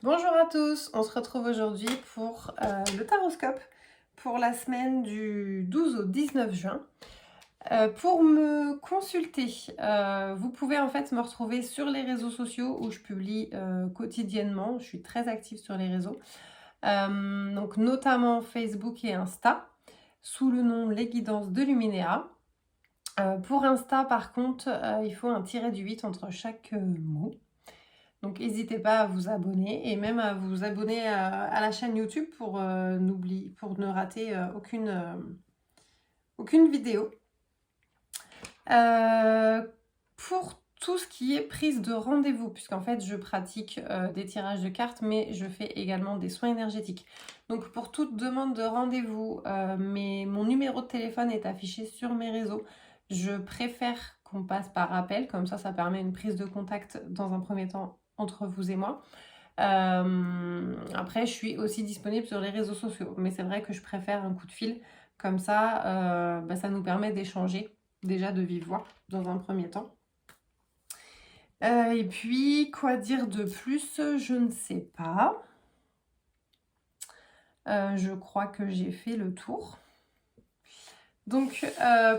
Bonjour à tous, on se retrouve aujourd'hui pour le taroscope pour la semaine du 12 au 19 juin. Pour me consulter, vous pouvez en fait me retrouver sur les réseaux sociaux où je publie quotidiennement. Je suis très active sur les réseaux, donc notamment Facebook et Insta, sous le nom Les Guidances de Luminéa. Pour Insta, par contre, il faut un tiret du 8 entre chaque mot. Donc n'hésitez pas à vous abonner et même à vous abonner à la chaîne YouTube pour ne rater aucune vidéo. Pour tout ce qui est prise de rendez-vous, puisqu'en fait je pratique des tirages de cartes, mais je fais également des soins énergétiques. Donc pour toute demande de rendez-vous, mon numéro de téléphone est affiché sur mes réseaux. Je préfère qu'on passe par appel, comme ça permet une prise de contact dans un premier temps entre vous et moi. Après, je suis aussi disponible sur les réseaux sociaux, mais c'est vrai que je préfère un coup de fil, comme ça, ça nous permet d'échanger déjà de vive voix dans un premier temps. Et puis, quoi dire de plus? Je ne sais pas. Je crois que j'ai fait le tour. Donc,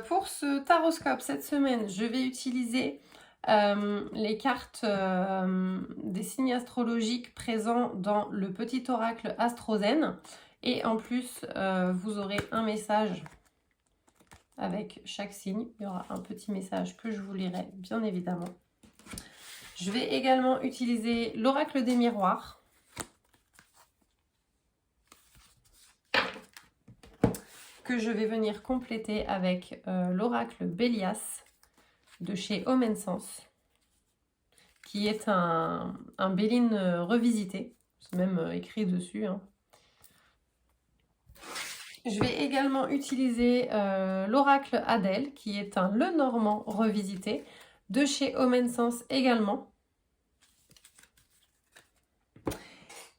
pour ce taroscope cette semaine, je vais utiliser les cartes des signes astrologiques présents dans le petit oracle Astrozen. Et en plus, vous aurez un message avec chaque signe. Il y aura un petit message que je vous lirai, bien évidemment. Je vais également utiliser l'oracle des miroirs. Que je vais venir compléter avec l'oracle Bélias de chez Homensens, qui est un Béline revisité. C'est même écrit dessus. Hein. Je vais également utiliser l'oracle Adèle, qui est un Lenormand revisité, de chez Homensens également.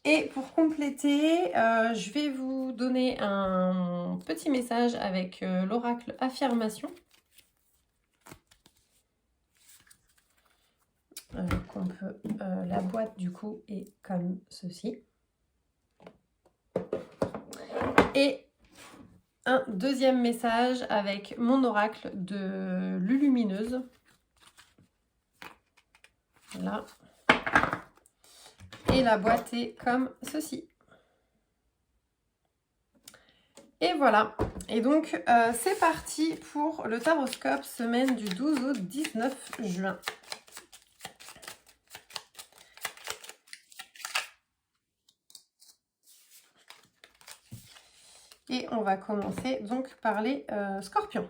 Et pour compléter, je vais vous donner un petit message avec l'oracle Affirmation. La boîte du coup est comme ceci. Et un deuxième message avec mon oracle de Lulumineuse. Là. Et la boîte est comme ceci. Et voilà. Et donc, c'est parti pour le taroscope semaine du 12 au 19 juin. Et on va commencer donc par les scorpions.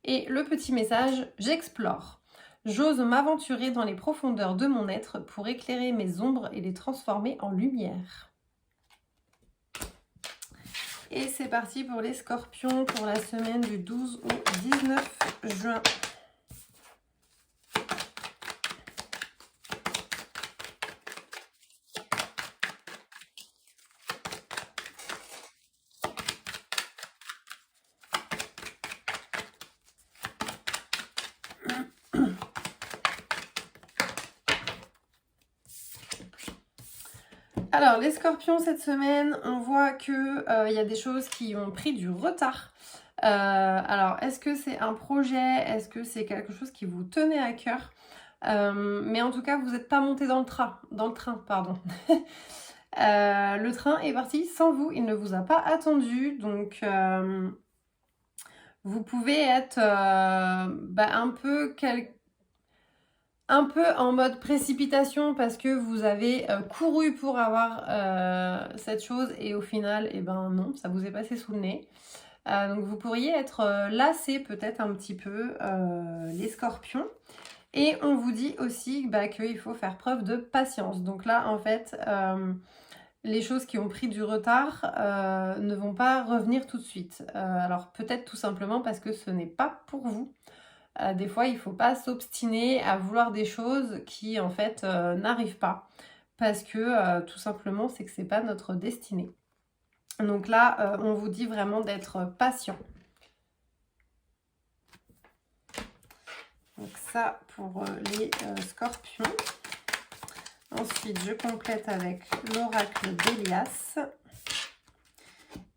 Et le petit message, j'explore. J'ose m'aventurer dans les profondeurs de mon être pour éclairer mes ombres et les transformer en lumière. Et c'est parti pour les scorpions pour la semaine du 12 au 19 juin. Alors, les scorpions, cette semaine, on voit qu'il y a des choses qui ont pris du retard. Alors, est-ce que c'est un projet? Est-ce que c'est quelque chose qui vous tenait à cœur? Mais en tout cas, vous n'êtes pas monté dans le train, pardon. Le train est parti sans vous, il ne vous a pas attendu, donc vous pouvez être un peu en mode précipitation parce que vous avez couru pour avoir cette chose et au final, eh ben non, ça vous est passé sous le nez. Donc vous pourriez être lassé peut-être un petit peu les scorpions. Et on vous dit aussi qu'il faut faire preuve de patience. Donc là, en fait, les choses qui ont pris du retard ne vont pas revenir tout de suite. Alors peut-être tout simplement parce que ce n'est pas pour vous. Des fois, il ne faut pas s'obstiner à vouloir des choses qui, en fait, n'arrivent pas. Parce que, tout simplement, c'est que ce n'est pas notre destinée. Donc là, on vous dit vraiment d'être patient. Donc ça, pour les scorpions. Ensuite, je complète avec l'oracle d'Elias.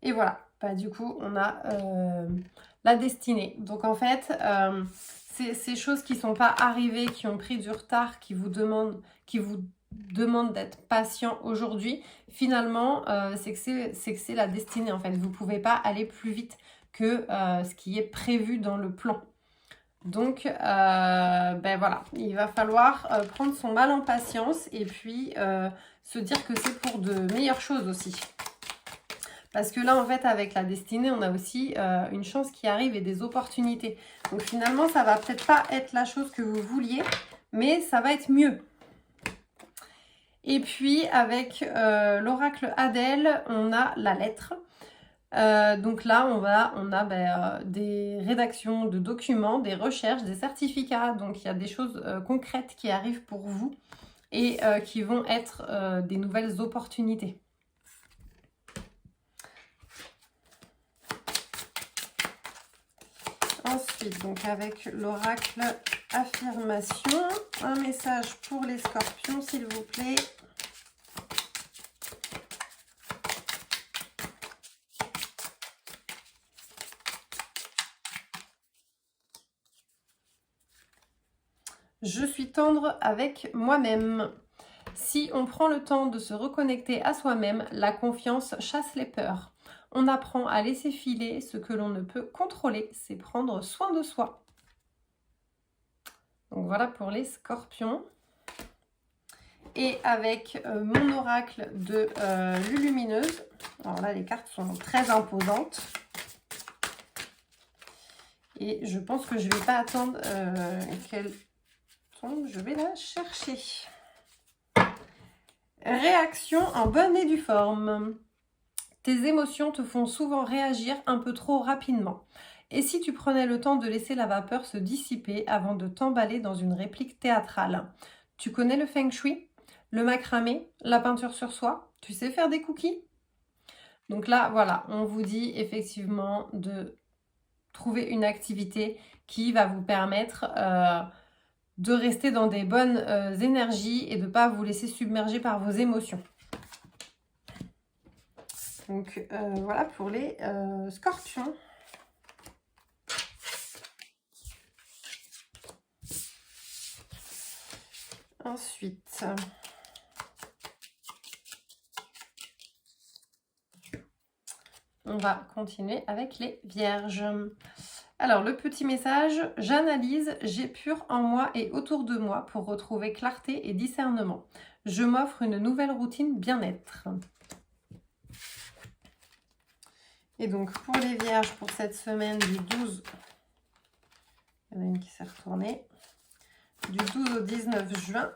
Et voilà, bah, du coup, on a la destinée. Donc en fait, ces choses qui ne sont pas arrivées, qui ont pris du retard, qui vous demandent d'être patient aujourd'hui, finalement, c'est que c'est la destinée en fait. Vous ne pouvez pas aller plus vite que ce qui est prévu dans le plan. Donc, ben voilà, il va falloir prendre son mal en patience et puis se dire que c'est pour de meilleures choses aussi. Parce que là, en fait, avec la destinée, on a aussi une chance qui arrive et des opportunités. Donc finalement, ça va peut-être pas être la chose que vous vouliez, mais ça va être mieux. Et puis, avec l'oracle Adèle, on a la lettre. Donc là, on a des rédactions de documents, des recherches, des certificats. Donc il y a des choses concrètes qui arrivent pour vous et qui vont être des nouvelles opportunités. Ensuite, donc avec l'oracle affirmation, un message pour les scorpions, s'il vous plaît. Je suis tendre avec moi-même. Si on prend le temps de se reconnecter à soi-même, la confiance chasse les peurs. On apprend à laisser filer ce que l'on ne peut contrôler, c'est prendre soin de soi. Donc voilà pour les scorpions. Et avec mon oracle de Lulumineuse. Alors là, les cartes sont très imposantes. Et je pense que je ne vais pas attendre qu'elle tombe. Je vais la chercher. Réaction en bonne et due forme. Tes émotions te font souvent réagir un peu trop rapidement. Et si tu prenais le temps de laisser la vapeur se dissiper avant de t'emballer dans une réplique théâtrale? Tu connais le feng shui, le macramé, la peinture sur soie? Tu sais faire des cookies? Donc là, voilà, on vous dit effectivement de trouver une activité qui va vous permettre de rester dans des bonnes énergies et de ne pas vous laisser submerger par vos émotions. Donc voilà pour les scorpions. Ensuite, on va continuer avec les vierges. Alors, le petit message, j'analyse, j'épure en moi et autour de moi pour retrouver clarté et discernement. Je m'offre une nouvelle routine bien-être. Et donc, pour les vierges, pour cette semaine du 12, il y en a une qui s'est retournée, du 12 au 19 juin.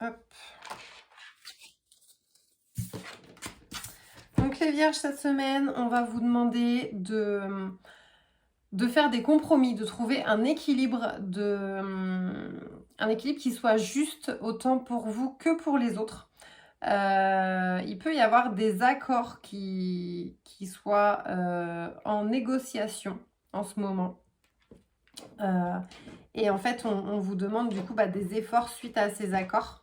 Hop. Donc les vierges, cette semaine, on va vous demander de faire des compromis, de trouver un équilibre qui soit juste autant pour vous que pour les autres. Il peut y avoir des accords qui soient en négociation en ce moment. Et en fait, on vous demande du coup des efforts suite à ces accords.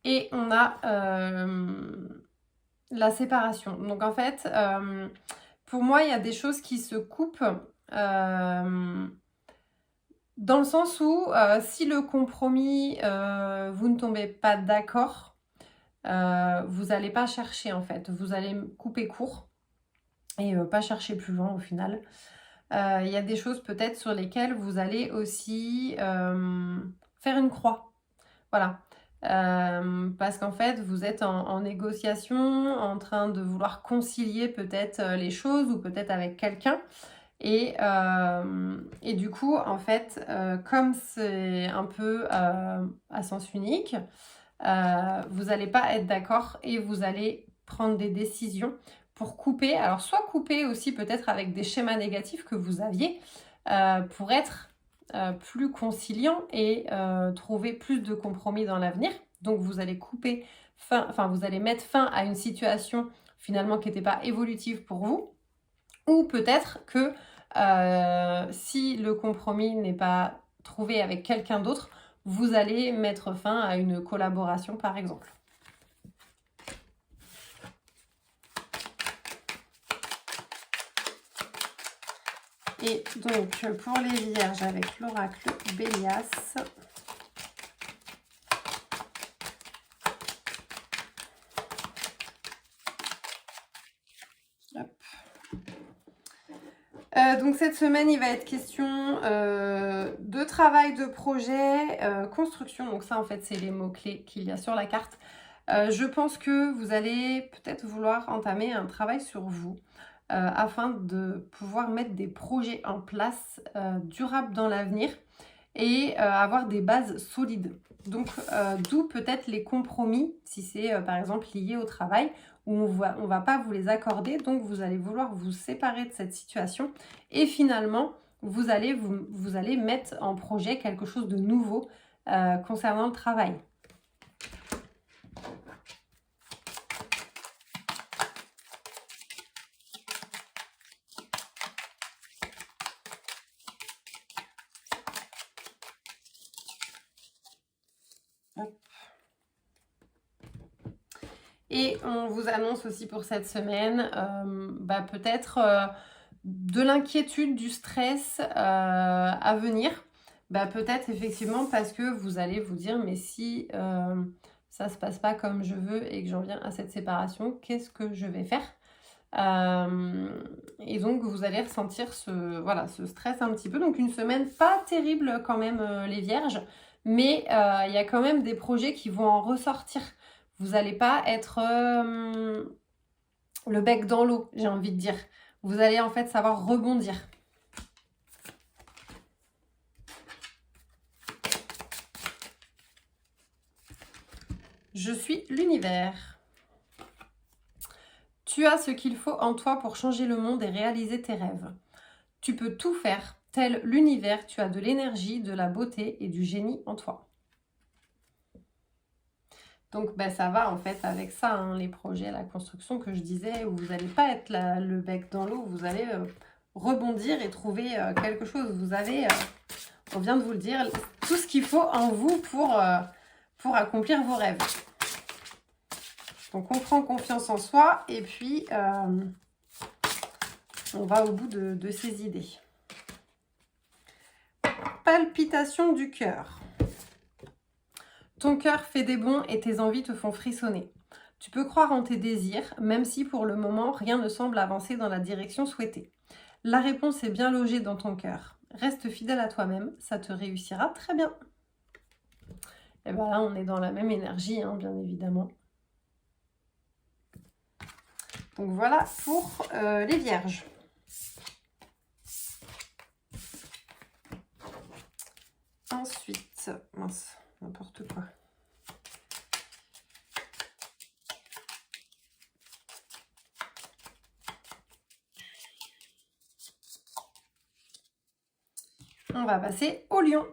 Et on a la séparation. Donc en fait, pour moi, il y a des choses qui se coupent dans le sens où si le compromis, vous ne tombez pas d'accord, vous n'allez pas chercher en fait. Vous allez couper court et pas chercher plus loin au final. Il y a des choses peut-être sur lesquelles vous allez aussi faire une croix. Voilà. Parce qu'en fait, vous êtes en négociation, en train de vouloir concilier peut-être les choses ou peut-être avec quelqu'un. Et du coup, en fait, comme c'est un peu à sens unique, vous n'allez pas être d'accord et vous allez prendre des décisions pour couper. Alors, soit couper aussi peut-être avec des schémas négatifs que vous aviez pour être plus conciliant et trouver plus de compromis dans l'avenir. Donc vous allez vous allez mettre fin à une situation finalement qui n'était pas évolutive pour vous. Ou peut-être que si le compromis n'est pas trouvé avec quelqu'un d'autre, vous allez mettre fin à une collaboration par exemple. Et donc pour les vierges avec l'oracle Bélias, donc cette semaine, il va être question de travail, de projet, construction. Donc ça, en fait, c'est les mots-clés qu'il y a sur la carte. Je pense que vous allez peut-être vouloir entamer un travail sur vous afin de pouvoir mettre des projets en place durables dans l'avenir et avoir des bases solides. Donc, d'où peut-être les compromis, si c'est par exemple lié au travail, où on va pas vous les accorder, donc vous allez vouloir vous séparer de cette situation et finalement, vous allez mettre en projet quelque chose de nouveau concernant le travail. Et on vous annonce aussi pour cette semaine peut-être de l'inquiétude, du stress à venir. Peut-être effectivement parce que vous allez vous dire mais si ça se passe pas comme je veux et que j'en viens à cette séparation, qu'est-ce que je vais faire et donc vous allez ressentir ce stress un petit peu. Donc une semaine pas terrible quand même les vierges, mais il y a quand même des projets qui vont en ressortir. Vous n'allez pas être le bec dans l'eau, j'ai envie de dire. Vous allez en fait savoir rebondir. Je suis l'univers. Tu as ce qu'il faut en toi pour changer le monde et réaliser tes rêves. Tu peux tout faire, tel l'univers, tu as de l'énergie, de la beauté et du génie en toi. Donc ça va en fait avec ça, hein, les projets, la construction que je disais, où vous n'allez pas être le bec dans l'eau, vous allez rebondir et trouver quelque chose. Vous avez, on vient de vous le dire, tout ce qu'il faut en vous pour accomplir vos rêves. Donc on prend confiance en soi et puis on va au bout de ses idées. Palpitation du cœur. Ton cœur fait des bonds et tes envies te font frissonner. Tu peux croire en tes désirs, même si pour le moment, rien ne semble avancer dans la direction souhaitée. La réponse est bien logée dans ton cœur. Reste fidèle à toi-même, ça te réussira très bien. Et bien là, on est dans la même énergie, hein, bien évidemment. Donc voilà pour les vierges. Ensuite, mince, n'importe quoi. On va passer aux lions.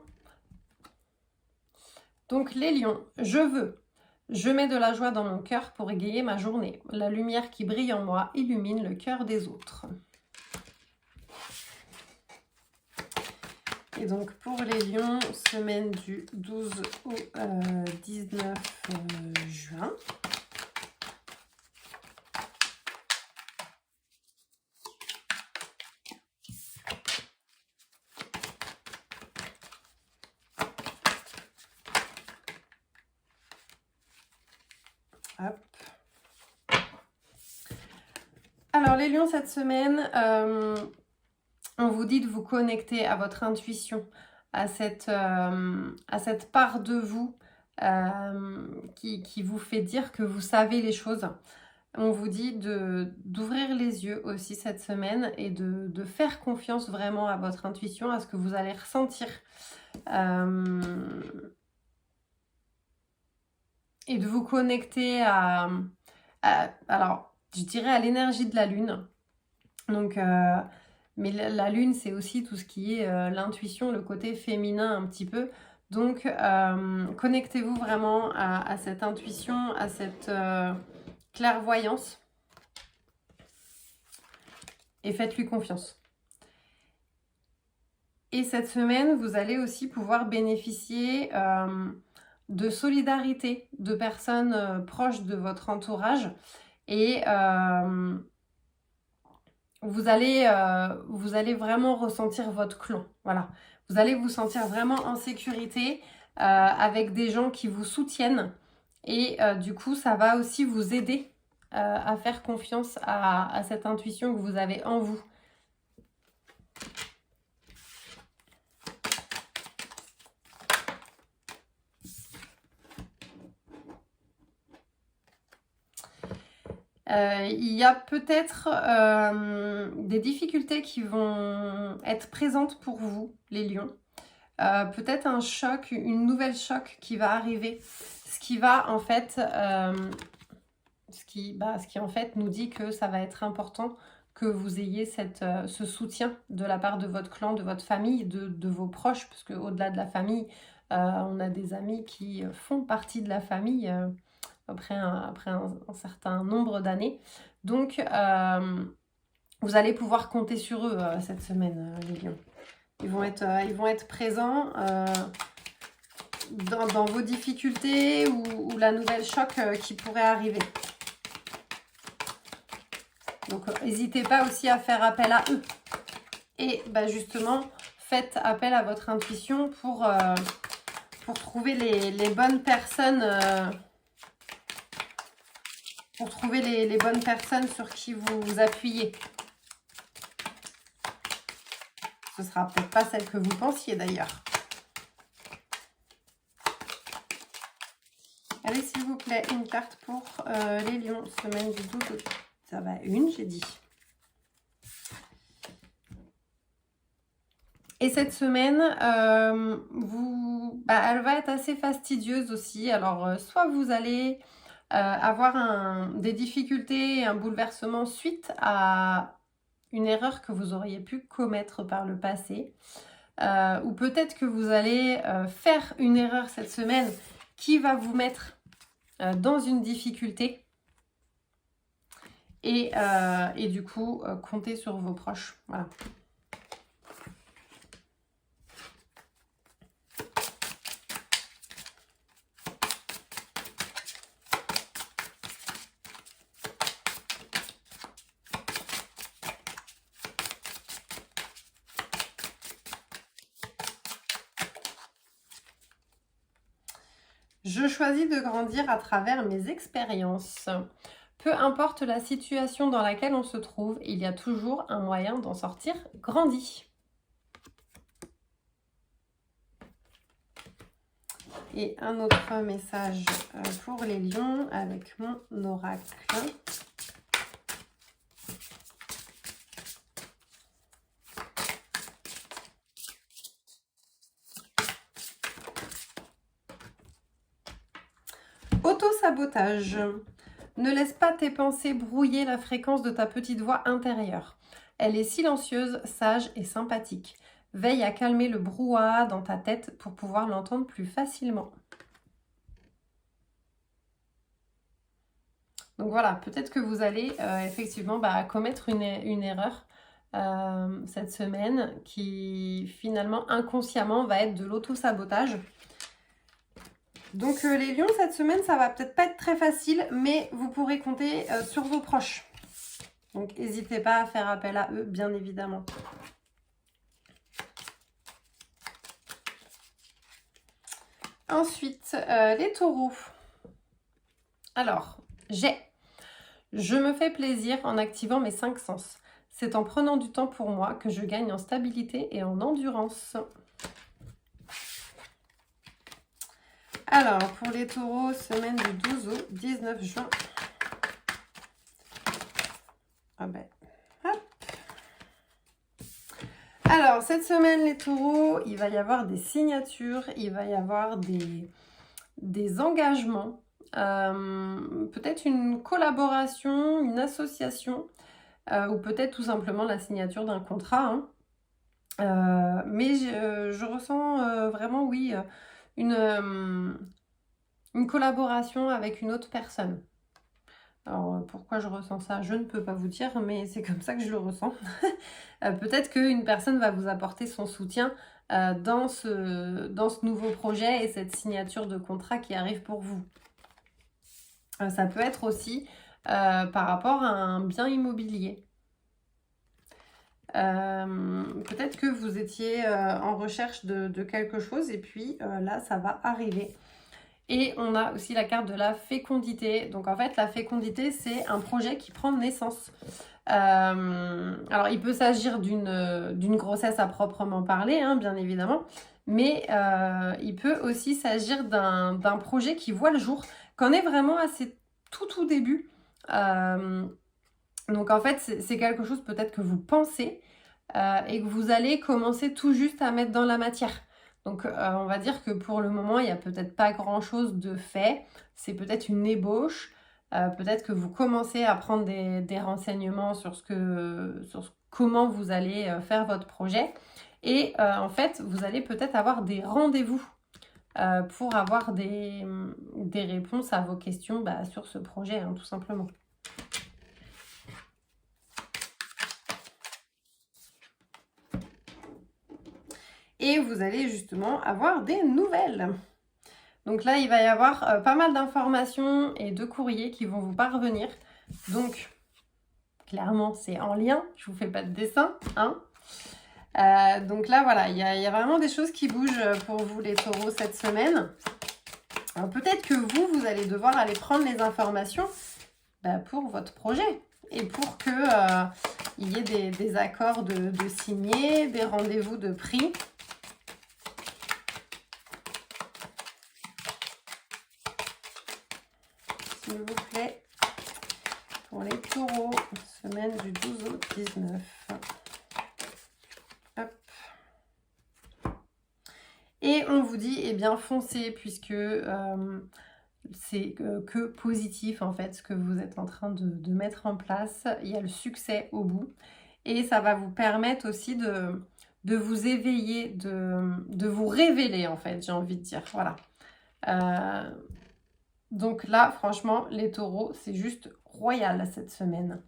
Donc les lions, je veux. Je mets de la joie dans mon cœur pour égayer ma journée. La lumière qui brille en moi illumine le cœur des autres. Et donc pour les lions, semaine du 12 au 19 juin. Hop. Alors les lions cette semaine, on vous dit de vous connecter à votre intuition, à cette part de vous qui vous fait dire que vous savez les choses. On vous dit d'ouvrir les yeux aussi cette semaine et de faire confiance vraiment à votre intuition, à ce que vous allez ressentir. Et de vous connecter alors, je dirais à l'énergie de la lune. Donc, mais la lune, c'est aussi tout ce qui est l'intuition, le côté féminin un petit peu. Donc, connectez-vous vraiment à cette intuition, à cette clairvoyance. Et faites-lui confiance. Et cette semaine, vous allez aussi pouvoir bénéficier de solidarité de personnes proches de votre entourage. Et vous allez vraiment ressentir votre clan. Voilà. Vous allez vous sentir vraiment en sécurité avec des gens qui vous soutiennent. Et du coup, ça va aussi vous aider à faire confiance à cette intuition que vous avez en vous. Il y a peut-être des difficultés qui vont être présentes pour vous, les lions. Peut-être un choc, une nouvelle choc qui va arriver. Ce qui va en fait, ce qui en fait nous dit que ça va être important que vous ayez ce soutien de la part de votre clan, de votre famille, de vos proches, parce qu'au-delà de la famille, on a des amis qui font partie de la famille après un certain nombre d'années. Donc, vous allez pouvoir compter sur eux cette semaine, les lions. Ils vont être présents dans vos difficultés ou la nouvelle choc qui pourrait arriver. Donc, n'hésitez pas aussi à faire appel à eux. Et justement, faites appel à votre intuition pour trouver les bonnes personnes. Pour trouver les bonnes personnes sur qui vous appuyez. Ce sera peut-être pas celle que vous pensiez d'ailleurs. Allez, s'il vous plaît, une carte pour les lions, semaine du 12 août. Ça va, une, j'ai dit. Et cette semaine, elle va être assez fastidieuse aussi. Alors, soit vous allez avoir des difficultés, un bouleversement suite à une erreur que vous auriez pu commettre par le passé. Ou peut-être que vous allez faire une erreur cette semaine qui va vous mettre dans une difficulté. Et du coup, comptez sur vos proches. Voilà. Je choisis de grandir à travers mes expériences. Peu importe la situation dans laquelle on se trouve, il y a toujours un moyen d'en sortir grandi. Et un autre message pour les lions avec mon oracle. Auto-sabotage. Ne laisse pas tes pensées brouiller la fréquence de ta petite voix intérieure. Elle est silencieuse, sage et sympathique. Veille à calmer le brouhaha dans ta tête pour pouvoir l'entendre plus facilement. Donc voilà, peut-être que vous allez effectivement commettre une erreur cette semaine qui finalement inconsciemment va être de l'auto-sabotage. Donc les lions, cette semaine, ça va peut-être pas être très facile, mais vous pourrez compter sur vos proches. Donc n'hésitez pas à faire appel à eux, bien évidemment. Ensuite, les taureaux. Alors, je me fais plaisir en activant mes 5 sens. C'est en prenant du temps pour moi que je gagne en stabilité et en endurance. Alors, pour les taureaux, semaine du 12 au 19 juin. Hop. Alors, cette semaine, les taureaux, il va y avoir des signatures, il va y avoir des engagements, peut-être une collaboration, une association, ou peut-être tout simplement la signature d'un contrat. Mais je ressens vraiment, oui, une collaboration avec une autre personne. Alors, pourquoi je ressens ça? Je ne peux pas vous dire, mais c'est comme ça que je le ressens. Peut-être qu'une personne va vous apporter son soutien dans ce nouveau projet et cette signature de contrat qui arrive pour vous. Ça peut être aussi par rapport à un bien immobilier. Peut-être que vous étiez en recherche de quelque chose et puis là, ça va arriver. Et on a aussi la carte de la fécondité. Donc en fait, la fécondité, c'est un projet qui prend naissance. Alors, il peut s'agir d'une grossesse à proprement parler, hein, bien évidemment, mais il peut aussi s'agir d'un projet qui voit le jour, qu'on est vraiment à ses tout début. Donc en fait, c'est quelque chose peut-être que vous pensez et que vous allez commencer tout juste à mettre dans la matière. Donc on va dire que pour le moment, il n'y a peut-être pas grand-chose de fait. C'est peut-être une ébauche. Peut-être que vous commencez à prendre des renseignements sur comment vous allez faire votre projet. Et en fait, vous allez peut-être avoir des rendez-vous pour avoir des réponses à vos questions sur ce projet, hein, tout simplement. Et vous allez justement avoir des nouvelles. Donc là, il va y avoir pas mal d'informations et de courriers qui vont vous parvenir. Donc, clairement, c'est en lien. Je vous fais pas de dessin, hein. Donc là, voilà, il y a vraiment des choses qui bougent pour vous, les taureaux, cette semaine. Alors peut-être que vous allez devoir aller prendre les informations pour votre projet et pour que il y ait des accords de signer, des rendez-vous de prix. S'il vous plaît, pour les taureaux, semaine du 12 au 19. Hop. Et on vous dit, eh bien, foncez, puisque c'est que positif, en fait, ce que vous êtes en train de mettre en place. Il y a le succès au bout. Et ça va vous permettre aussi de vous éveiller, de vous révéler, en fait, j'ai envie de dire. Voilà. Donc là, franchement, les taureaux, c'est juste royal cette semaine.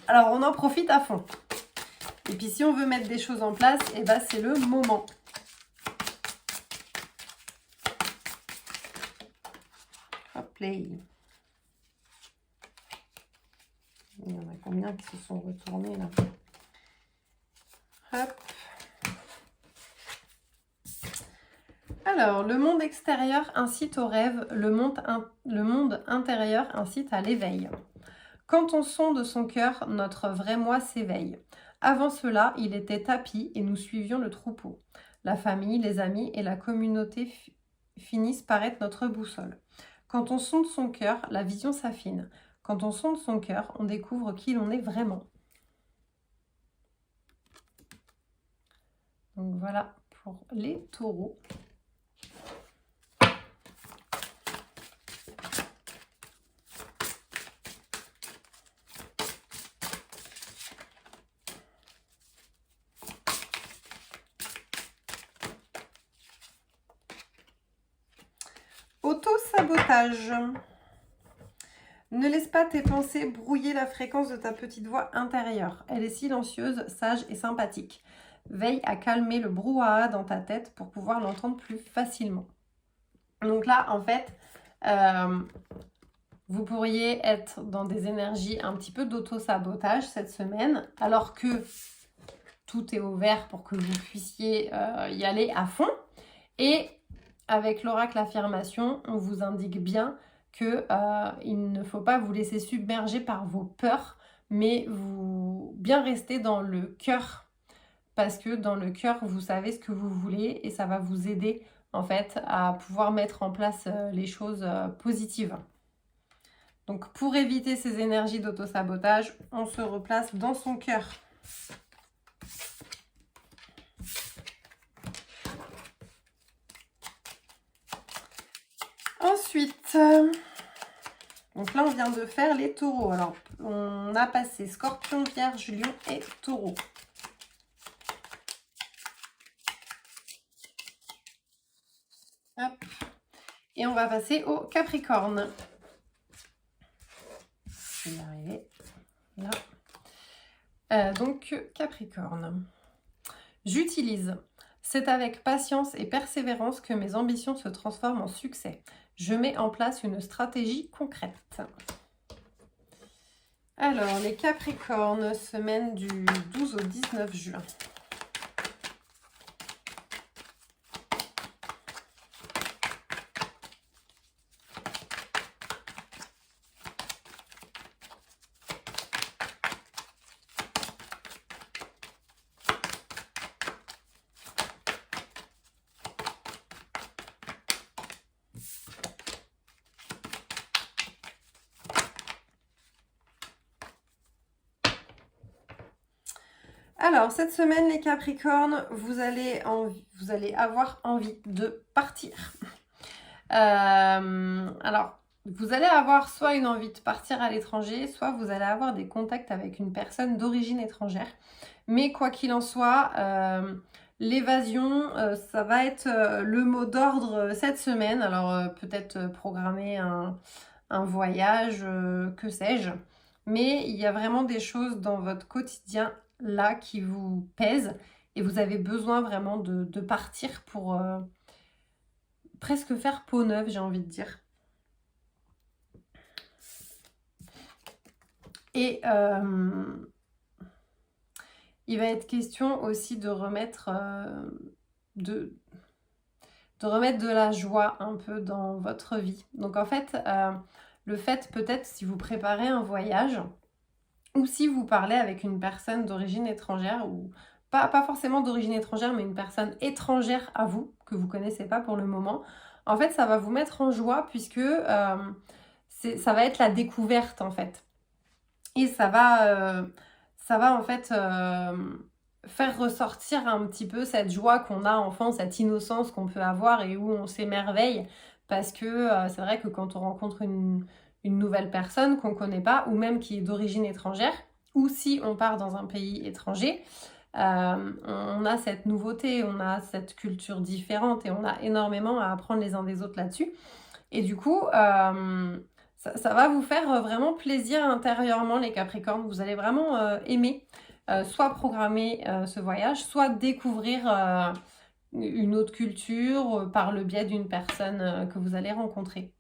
Alors, on en profite à fond. Et puis, si on veut mettre des choses en place, eh ben, c'est le moment. Hop là. Il y en a combien qui se sont retournés là? Hop. Alors, le monde extérieur incite au rêve, le monde intérieur incite à l'éveil. Quand on sonde son cœur, notre vrai moi s'éveille. Avant cela, il était tapis et nous suivions le troupeau. La famille, les amis et la communauté finissent par être notre boussole. Quand on sonde son cœur, la vision s'affine. Quand on sonde son cœur, on découvre qui l'on est vraiment. Donc voilà pour les taureaux. Auto-sabotage. Ne laisse pas tes pensées brouiller la fréquence de ta petite voix intérieure. Elle est silencieuse, sage et sympathique. Veille à calmer le brouhaha dans ta tête pour pouvoir l'entendre plus facilement. Donc là, en fait, vous pourriez être dans des énergies un petit peu d'auto-sabotage cette semaine, alors que tout est ouvert pour que vous puissiez y aller à fond. Et avec l'oracle affirmation, on vous indique bien qu'il ne faut pas vous laisser submerger par vos peurs, mais vous bien rester dans le cœur. Parce que dans le cœur, vous savez ce que vous voulez et ça va vous aider en fait à pouvoir mettre en place les choses positives. Donc pour éviter ces énergies d'auto-sabotage, on se replace dans son cœur. Ensuite, donc là on vient de faire les taureaux. Alors on a passé scorpion, vierge, lion et taureau. Hop. Et on va passer au capricorne. Là. Donc, Capricorne. J'utilise. C'est avec patience et persévérance que mes ambitions se transforment en succès. Je mets en place une stratégie concrète. Alors, les Capricornes, semaine du 12 au 19 juin. Alors, cette semaine, les Capricornes, vous allez avoir envie de partir. Alors, vous allez avoir soit une envie de partir à l'étranger, soit vous allez avoir des contacts avec une personne d'origine étrangère. Mais quoi qu'il en soit, l'évasion, ça va être le mot d'ordre cette semaine. Alors, peut-être programmer un voyage, que sais-je. Mais il y a vraiment des choses dans votre quotidien là qui vous pèsent et vous avez besoin vraiment de partir pour presque faire peau neuve, j'ai envie de dire. Et il va être question aussi de remettre de la joie un peu dans votre vie. Donc en fait, le fait peut-être si vous préparez un voyage ou si vous parlez avec une personne d'origine étrangère ou pas forcément d'origine étrangère mais une personne étrangère à vous que vous connaissez pas pour le moment, en fait ça va vous mettre en joie puisque ça va être la découverte en fait. Et ça va en fait faire ressortir un petit peu cette joie qu'on a enfant, cette innocence qu'on peut avoir et où on s'émerveille. Parce que c'est vrai que quand on rencontre une nouvelle personne qu'on ne connaît pas, ou même qui est d'origine étrangère, ou si on part dans un pays étranger, on a cette nouveauté, on a cette culture différente et on a énormément à apprendre les uns des autres là-dessus. Et du coup, ça va vous faire vraiment plaisir intérieurement, les Capricornes. Vous allez vraiment aimer soit programmer ce voyage, soit découvrir une autre culture par le biais d'une personne que vous allez rencontrer.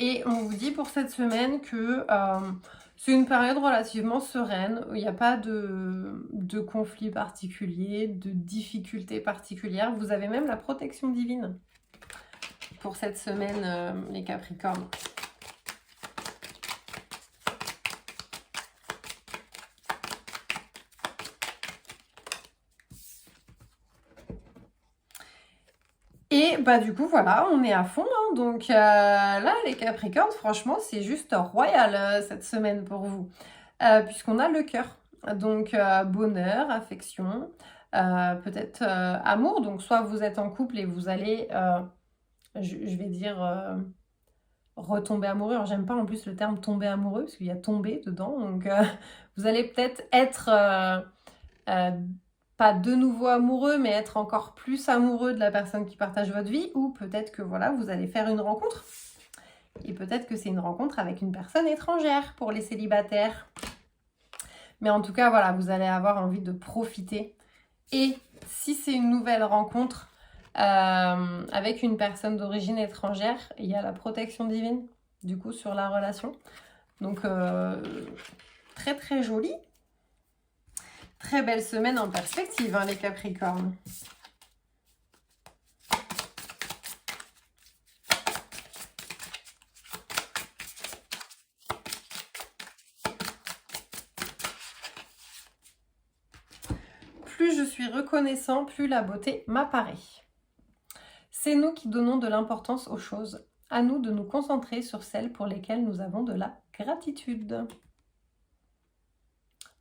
Et on vous dit pour cette semaine que c'est une période relativement sereine, où il n'y a pas de conflit particulier, de difficultés particulières. Vous avez même la protection divine pour cette semaine, les Capricornes. Et bah du coup voilà, on est à fond, hein. Donc là les Capricornes, franchement c'est juste royal cette semaine pour vous, puisqu'on a le cœur. Donc bonheur, affection, peut-être amour, donc soit vous êtes en couple et vous allez, je vais dire, retomber amoureux. Alors j'aime pas en plus le terme tomber amoureux, parce qu'il y a tomber dedans, donc vous allez peut-être être... pas de nouveau amoureux, mais être encore plus amoureux de la personne qui partage votre vie, ou peut-être que voilà, vous allez faire une rencontre. Et peut-être que c'est une rencontre avec une personne étrangère pour les célibataires. Mais en tout cas, voilà, vous allez avoir envie de profiter. Et si c'est une nouvelle rencontre avec une personne d'origine étrangère, il y a la protection divine, du coup, sur la relation. Donc, très très joli. Très belle semaine en perspective, hein, les Capricornes. Plus je suis reconnaissant, plus la beauté m'apparaît. C'est nous qui donnons de l'importance aux choses. À nous de nous concentrer sur celles pour lesquelles nous avons de la gratitude.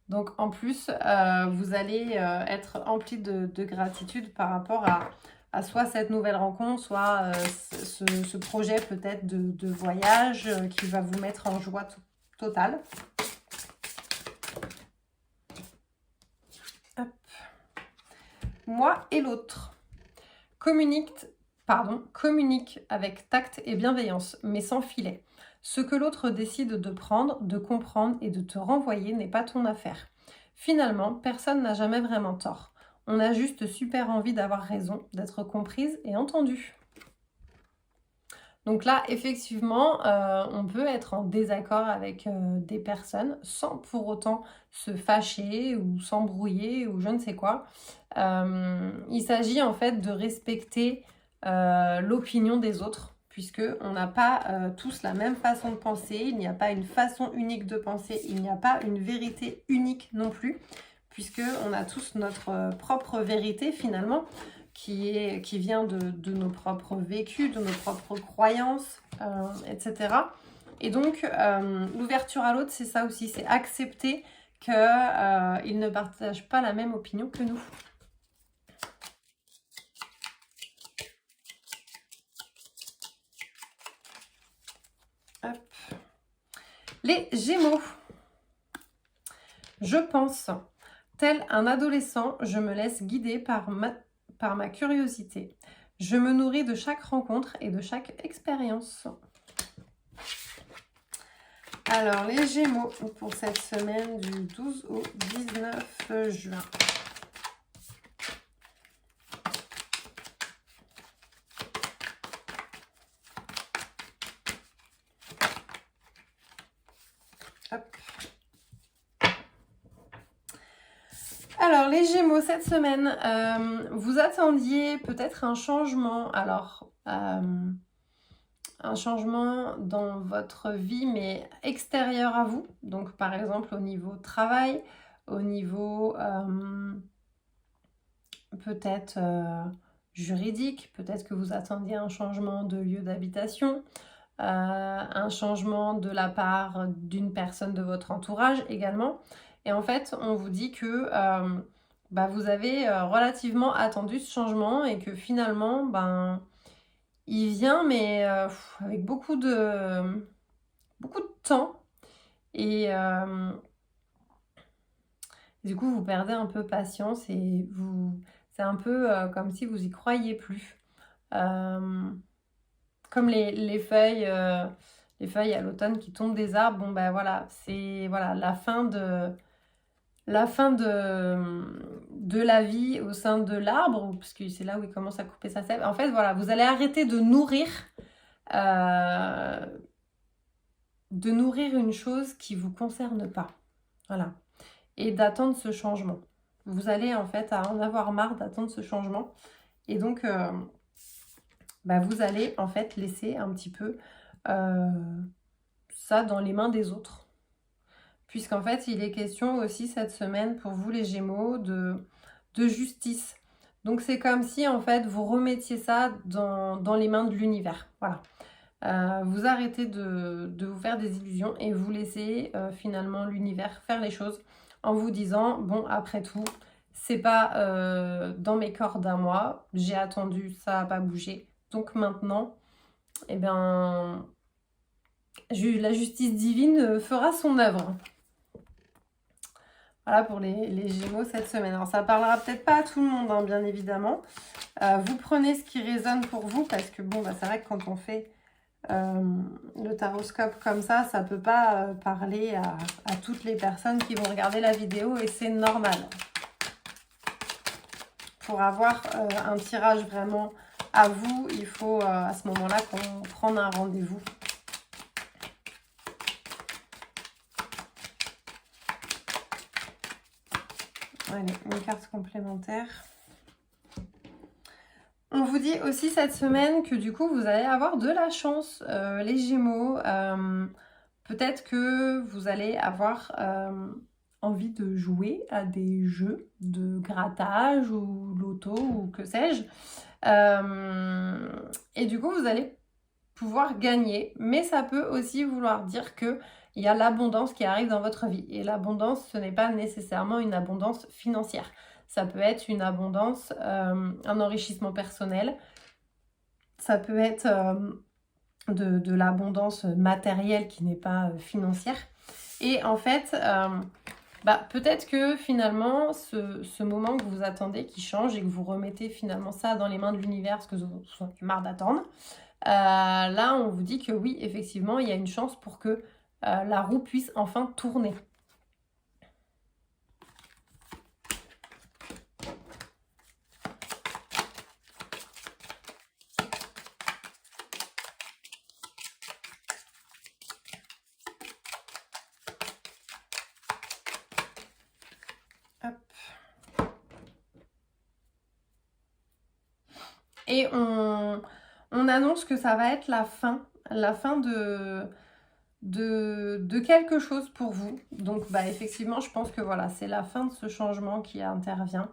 Donc en plus, vous allez être empli de gratitude par rapport à à soit cette nouvelle rencontre, soit ce projet peut-être de voyage qui va vous mettre en joie totale. Hop. Moi et l'autre. Communique avec tact et bienveillance, mais sans filet. Ce que l'autre décide de prendre, de comprendre et de te renvoyer n'est pas ton affaire. Finalement, personne n'a jamais vraiment tort. On a juste super envie d'avoir raison, d'être comprise et entendue. Donc là, effectivement, on peut être en désaccord avec des personnes sans pour autant se fâcher ou s'embrouiller ou je ne sais quoi. Il s'agit en fait de respecter l'opinion des autres, puisqu'on n'a pas tous la même façon de penser, il n'y a pas une façon unique de penser, il n'y a pas une vérité unique non plus, puisqu'on a tous notre propre vérité finalement, qui vient de nos propres vécus, de nos propres croyances, etc. Et donc, l'ouverture à l'autre, c'est ça aussi, c'est accepter qu'il ne partage pas la même opinion que nous. Hop. Les Gémeaux. Je pense, tel un adolescent, je me laisse guider par ma curiosité. Je me nourris de chaque rencontre et de chaque expérience. Alors, les Gémeaux pour cette semaine du 12 au 19 juin. Hop. Alors, les Gémeaux, cette semaine, vous attendiez peut-être un changement. Alors, un changement dans votre vie, mais extérieur à vous. Donc, par exemple, au niveau travail, au niveau peut-être juridique. Peut-être que vous attendiez un changement de lieu d'habitation. Un changement de la part d'une personne de votre entourage également. Et en fait, on vous dit que vous avez relativement attendu ce changement et que finalement, il vient, mais avec beaucoup de temps. Et du coup, vous perdez un peu patience et c'est un peu comme si vous y croyiez plus. Comme les feuilles à l'automne qui tombent des arbres, bon ben voilà, c'est voilà, la fin de la vie au sein de l'arbre, parce que c'est là où il commence à couper sa sève. En fait, voilà, vous allez arrêter de nourrir une chose qui ne vous concerne pas. Voilà. Et d'attendre ce changement. Vous allez en fait en avoir marre d'attendre ce changement. Et donc, vous allez en fait laisser un petit peu ça dans les mains des autres. Puisqu'en fait, il est question aussi cette semaine pour vous les Gémeaux de justice. Donc c'est comme si en fait vous remettiez ça dans les mains de l'univers. Voilà. Vous arrêtez de vous faire des illusions et vous laissez finalement l'univers faire les choses en vous disant, bon, après tout, c'est pas dans mes cordes à moi, j'ai attendu, ça n'a pas bougé. Donc maintenant, la justice divine fera son œuvre. Voilà pour les Gémeaux cette semaine. Alors ça parlera peut-être pas à tout le monde, hein, bien évidemment. Vous prenez ce qui résonne pour vous parce que bon, c'est vrai que quand on fait le taroscope comme ça peut pas parler à toutes les personnes qui vont regarder la vidéo et c'est normal. Pour avoir un tirage vraiment à vous, il faut à ce moment-là qu'on prenne un rendez-vous. Allez, une carte complémentaire. On vous dit aussi cette semaine que du coup, vous allez avoir de la chance, les Gémeaux. Peut-être que vous allez avoir envie de jouer à des jeux de grattage ou loto ou que sais-je. Et du coup, vous allez pouvoir gagner. Mais ça peut aussi vouloir dire qu'il y a l'abondance qui arrive dans votre vie. Et l'abondance, ce n'est pas nécessairement une abondance financière. Ça peut être une abondance, un enrichissement personnel. Ça peut être de l'abondance matérielle qui n'est pas financière. Et en fait, peut-être que finalement, ce moment que vous attendez qui change et que vous remettez finalement ça dans les mains de l'univers parce que vous en avez marre d'attendre, là, on vous dit que oui, effectivement, il y a une chance pour que la roue puisse enfin tourner. Hop. Et on annonce que ça va être la fin de quelque chose pour vous. Donc effectivement, je pense que voilà, c'est la fin de ce changement qui intervient,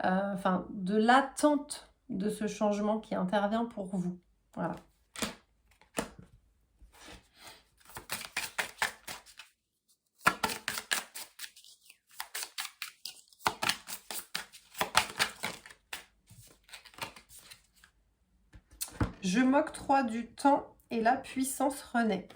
de l'attente de ce changement qui intervient pour vous. Voilà. Je m'octroie du temps et la puissance renaît.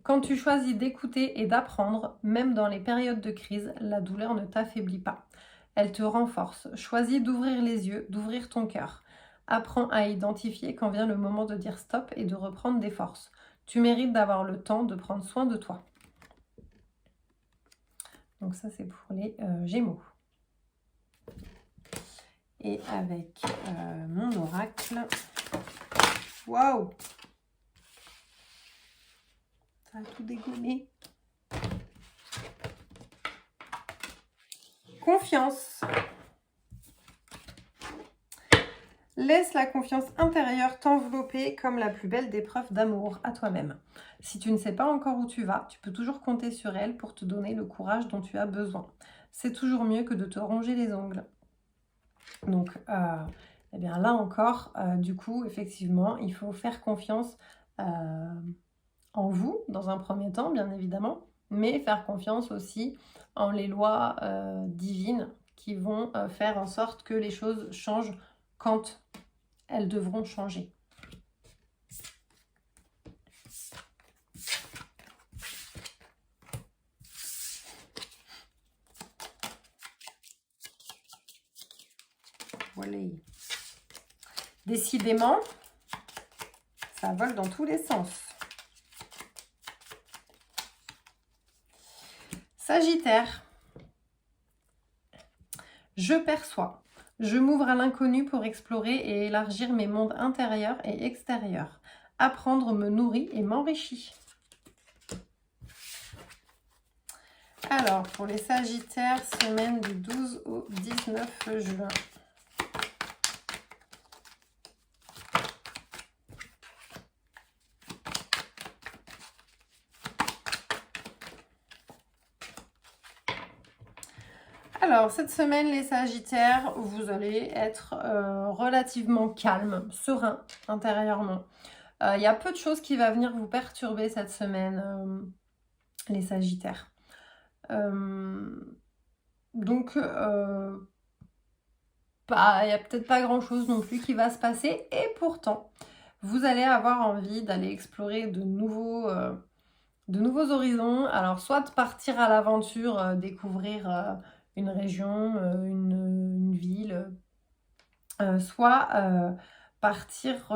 Quand tu choisis d'écouter et d'apprendre, même dans les périodes de crise, la douleur ne t'affaiblit pas. Elle te renforce. Choisis d'ouvrir les yeux, d'ouvrir ton cœur. Apprends à identifier quand vient le moment de dire stop et de reprendre des forces. Tu mérites d'avoir le temps de prendre soin de toi. Donc ça, c'est pour les Gémeaux. Et avec mon oracle... Waouh! Ça a tout dégommé. Confiance. Laisse la confiance intérieure t'envelopper comme la plus belle des preuves d'amour à toi-même. Si tu ne sais pas encore où tu vas, tu peux toujours compter sur elle pour te donner le courage dont tu as besoin. C'est toujours mieux que de te ronger les ongles. Donc, eh bien là encore, du coup, effectivement, il faut faire confiance en vous, dans un premier temps, bien évidemment, mais faire confiance aussi en les lois divines qui vont faire en sorte que les choses changent quand elles devront changer. Voilà. Décidément, ça vole dans tous les sens. Sagittaire. Je perçois. Je m'ouvre à l'inconnu pour explorer et élargir mes mondes intérieurs et extérieurs. Apprendre me nourrit et m'enrichit. Alors, pour les Sagittaires, semaine du 12 au 19 juin. Alors, cette semaine, les Sagittaires, vous allez être relativement calme, serein intérieurement. Il y a peu de choses qui vont venir vous perturber cette semaine, les Sagittaires. Donc, il n'y a peut-être pas grand-chose non plus qui va se passer. Et pourtant, vous allez avoir envie d'aller explorer de nouveaux horizons. Alors, soit de partir à l'aventure, découvrir une région, une ville, soit partir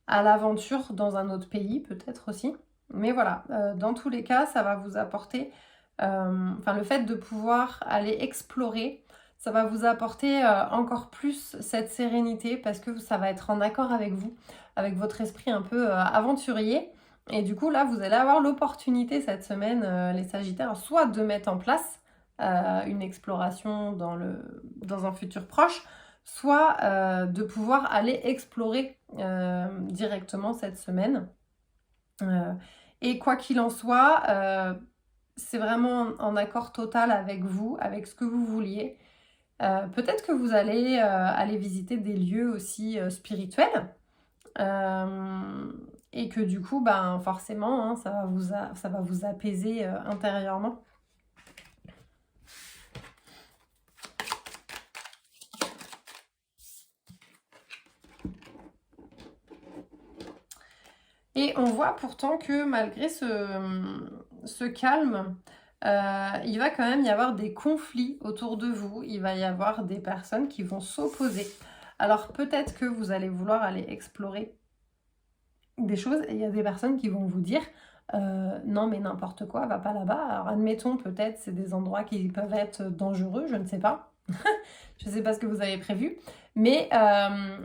à l'aventure dans un autre pays, peut-être aussi. Mais voilà, dans tous les cas, ça va vous apporter, le fait de pouvoir aller explorer, ça va vous apporter encore plus cette sérénité parce que ça va être en accord avec vous, avec votre esprit un peu aventurier. Et du coup, là, vous allez avoir l'opportunité cette semaine, les Sagittaires, soit de mettre en place une exploration dans un futur proche, soit de pouvoir aller explorer directement cette semaine. Et quoi qu'il en soit, c'est vraiment en accord total avec vous, avec ce que vous vouliez. Peut-être que vous allez aller visiter des lieux aussi spirituels. Et que du coup, forcément, ça va vous apaiser intérieurement. Et on voit pourtant que malgré ce calme, il va quand même y avoir des conflits autour de vous. Il va y avoir des personnes qui vont s'opposer. Alors peut-être que vous allez vouloir aller explorer des choses et il y a des personnes qui vont vous dire non mais n'importe quoi, va pas là-bas. Alors admettons peut-être c'est des endroits qui peuvent être dangereux, je ne sais pas. Je ne sais pas ce que vous avez prévu. Mais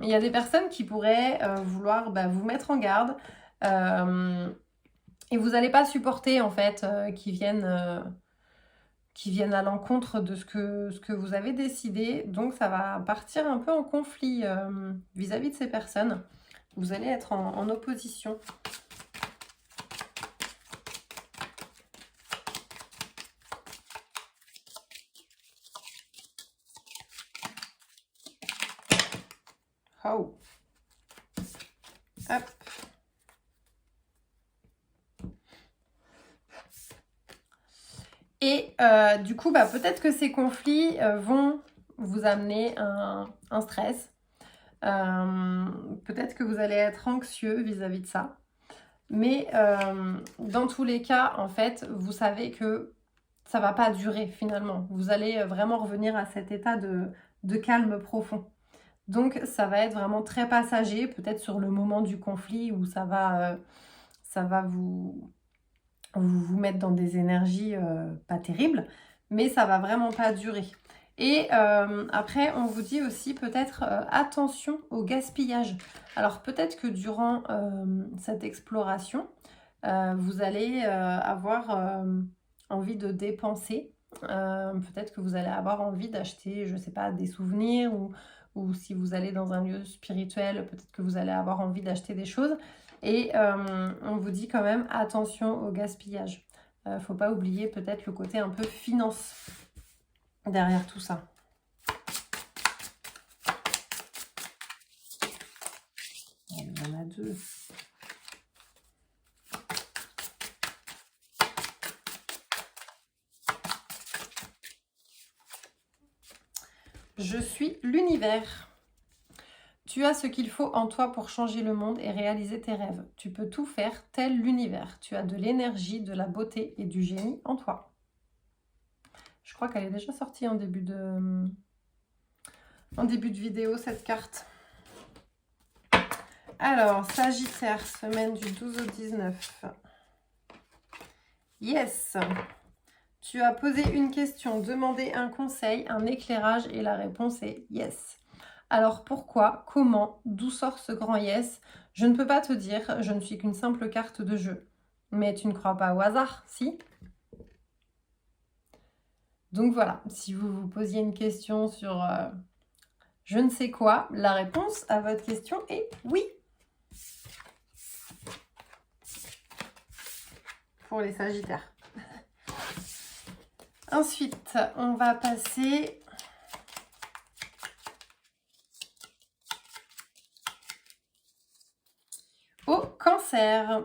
il y a des personnes qui pourraient vouloir vous mettre en garde et vous n'allez pas supporter en fait qui viennent à l'encontre de ce que vous avez décidé. Donc ça va partir un peu en conflit vis-à-vis de ces personnes. Vous allez être en opposition. Oh. Hop. Et du coup, peut-être que ces conflits vont vous amener un stress. Peut-être que vous allez être anxieux vis-à-vis de ça. Mais dans tous les cas, en fait, vous savez que ça ne va pas durer finalement. Vous allez vraiment revenir à cet état de calme profond. Donc, ça va être vraiment très passager, peut-être sur le moment du conflit où ça va vous mettre dans des énergies pas terribles, mais ça va vraiment pas durer. Et après, on vous dit aussi peut-être attention au gaspillage. Alors peut-être que durant cette exploration, vous allez avoir envie de dépenser. Peut-être que vous allez avoir envie d'acheter, je sais pas, des souvenirs ou si vous allez dans un lieu spirituel, peut-être que vous allez avoir envie d'acheter des choses. Et on vous dit quand même attention au gaspillage. Faut pas oublier peut-être le côté un peu finance derrière tout ça. Il y en a deux. Je suis l'univers. Tu as ce qu'il faut en toi pour changer le monde et réaliser tes rêves. Tu peux tout faire tel l'univers. Tu as de l'énergie, de la beauté et du génie en toi. Je crois qu'elle est déjà sortie en début de vidéo, cette carte. Alors, Sagittaire, semaine du 12 au 19. Yes. Tu as posé une question, demandé un conseil, un éclairage et la réponse est yes. Alors pourquoi, comment, d'où sort ce grand yes? Je ne peux pas te dire, je ne suis qu'une simple carte de jeu. Mais tu ne crois pas au hasard, si? Donc voilà, si vous vous posiez une question sur je ne sais quoi, la réponse à votre question est oui. Pour les Sagittaires. Ensuite, on va passer au Cancer.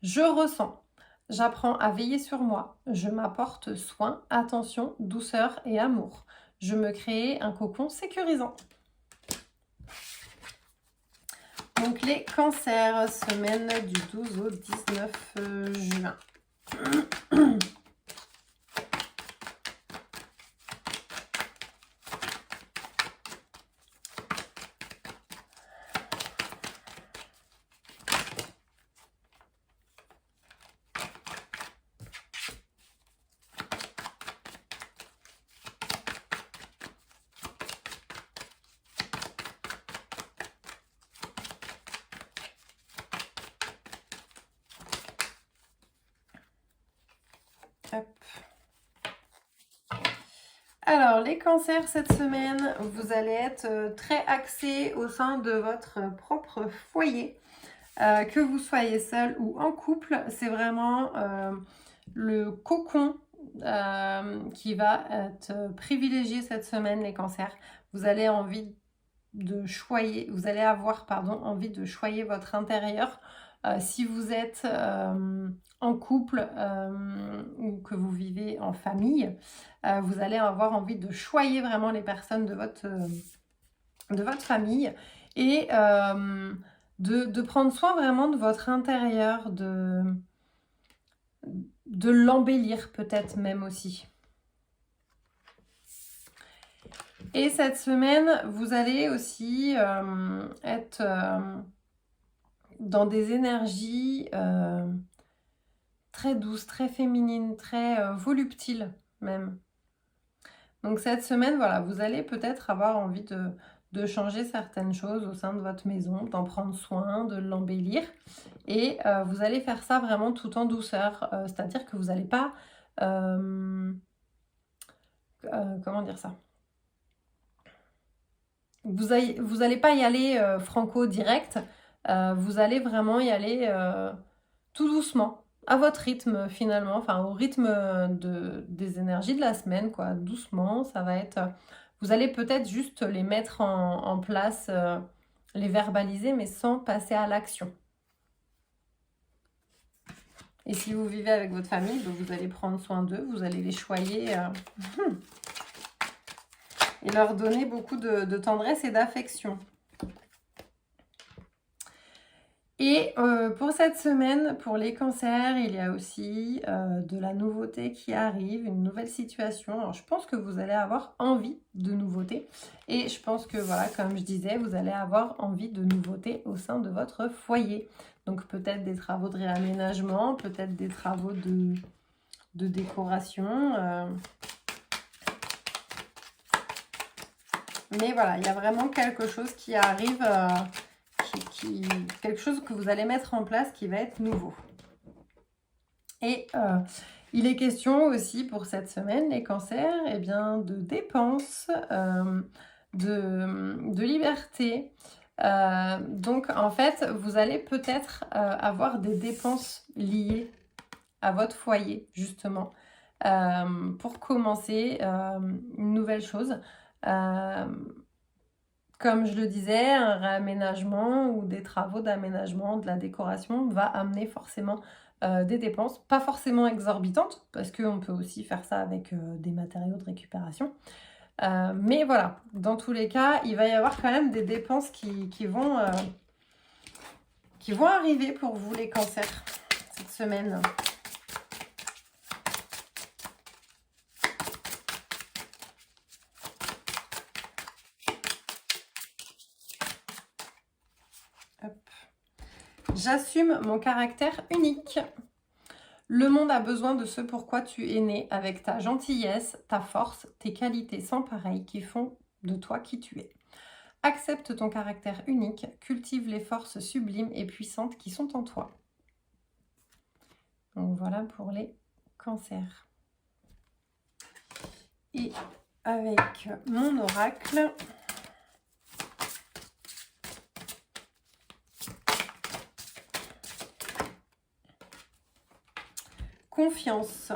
Je ressens. J'apprends à veiller sur moi. Je m'apporte soin, attention, douceur et amour. Je me crée un cocon sécurisant. Donc les cancers, semaine du 12 au 19 juin. Hop. Alors, les cancers cette semaine, vous allez être très axés au sein de votre propre foyer. Que vous soyez seul ou en couple, c'est vraiment le cocon qui va être privilégié cette semaine, les cancers. Vous allez envie de choyer, vous allez avoir envie de choyer votre intérieur. Si vous êtes en couple ou que vous vivez en famille, vous allez avoir envie de choyer vraiment les personnes de votre famille et de prendre soin vraiment de votre intérieur, de l'embellir peut-être même aussi. Et cette semaine, vous allez aussi être dans des énergies très douces, très féminines, très voluptiles même. Donc cette semaine, voilà, vous allez peut-être avoir envie de changer certaines choses au sein de votre maison, d'en prendre soin, de l'embellir. Et vous allez faire ça vraiment tout en douceur. C'est-à-dire que vous n'allez pas... comment dire ça? Vous allez pas y aller franco direct. Vous allez vraiment y aller tout doucement, à votre rythme finalement, enfin au rythme des énergies de la semaine, quoi. Doucement, ça va être... Vous allez peut-être juste les mettre en place, les verbaliser, mais sans passer à l'action. Et si vous vivez avec votre famille, donc vous allez prendre soin d'eux, vous allez les choyer et leur donner beaucoup de tendresse et d'affection. Et pour cette semaine, pour les cancers, il y a aussi de la nouveauté qui arrive, une nouvelle situation. Alors, je pense que vous allez avoir envie de nouveautés. Et je pense que, voilà, comme je disais, vous allez avoir envie de nouveautés au sein de votre foyer. Donc, peut-être des travaux de réaménagement, peut-être des travaux de décoration. Mais voilà, il y a vraiment quelque chose qui arrive... quelque chose que vous allez mettre en place qui va être nouveau. Et il est question aussi pour cette semaine, les cancers, eh bien, de dépenses, de liberté. Donc, en fait, vous allez peut-être avoir des dépenses liées à votre foyer, justement, pour commencer une nouvelle chose. Comme je le disais, un réaménagement ou des travaux d'aménagement, de la décoration va amener forcément des dépenses, pas forcément exorbitantes, parce qu'on peut aussi faire ça avec des matériaux de récupération. Mais voilà, dans tous les cas, il va y avoir quand même des dépenses qui vont arriver pour vous, les cancers, cette semaine. J'assume mon caractère unique. Le monde a besoin de ce pourquoi tu es né, avec ta gentillesse, ta force, tes qualités sans pareil qui font de toi qui tu es. Accepte ton caractère unique, cultive les forces sublimes et puissantes qui sont en toi. Donc voilà pour les cancers. Et avec mon oracle... Confiance.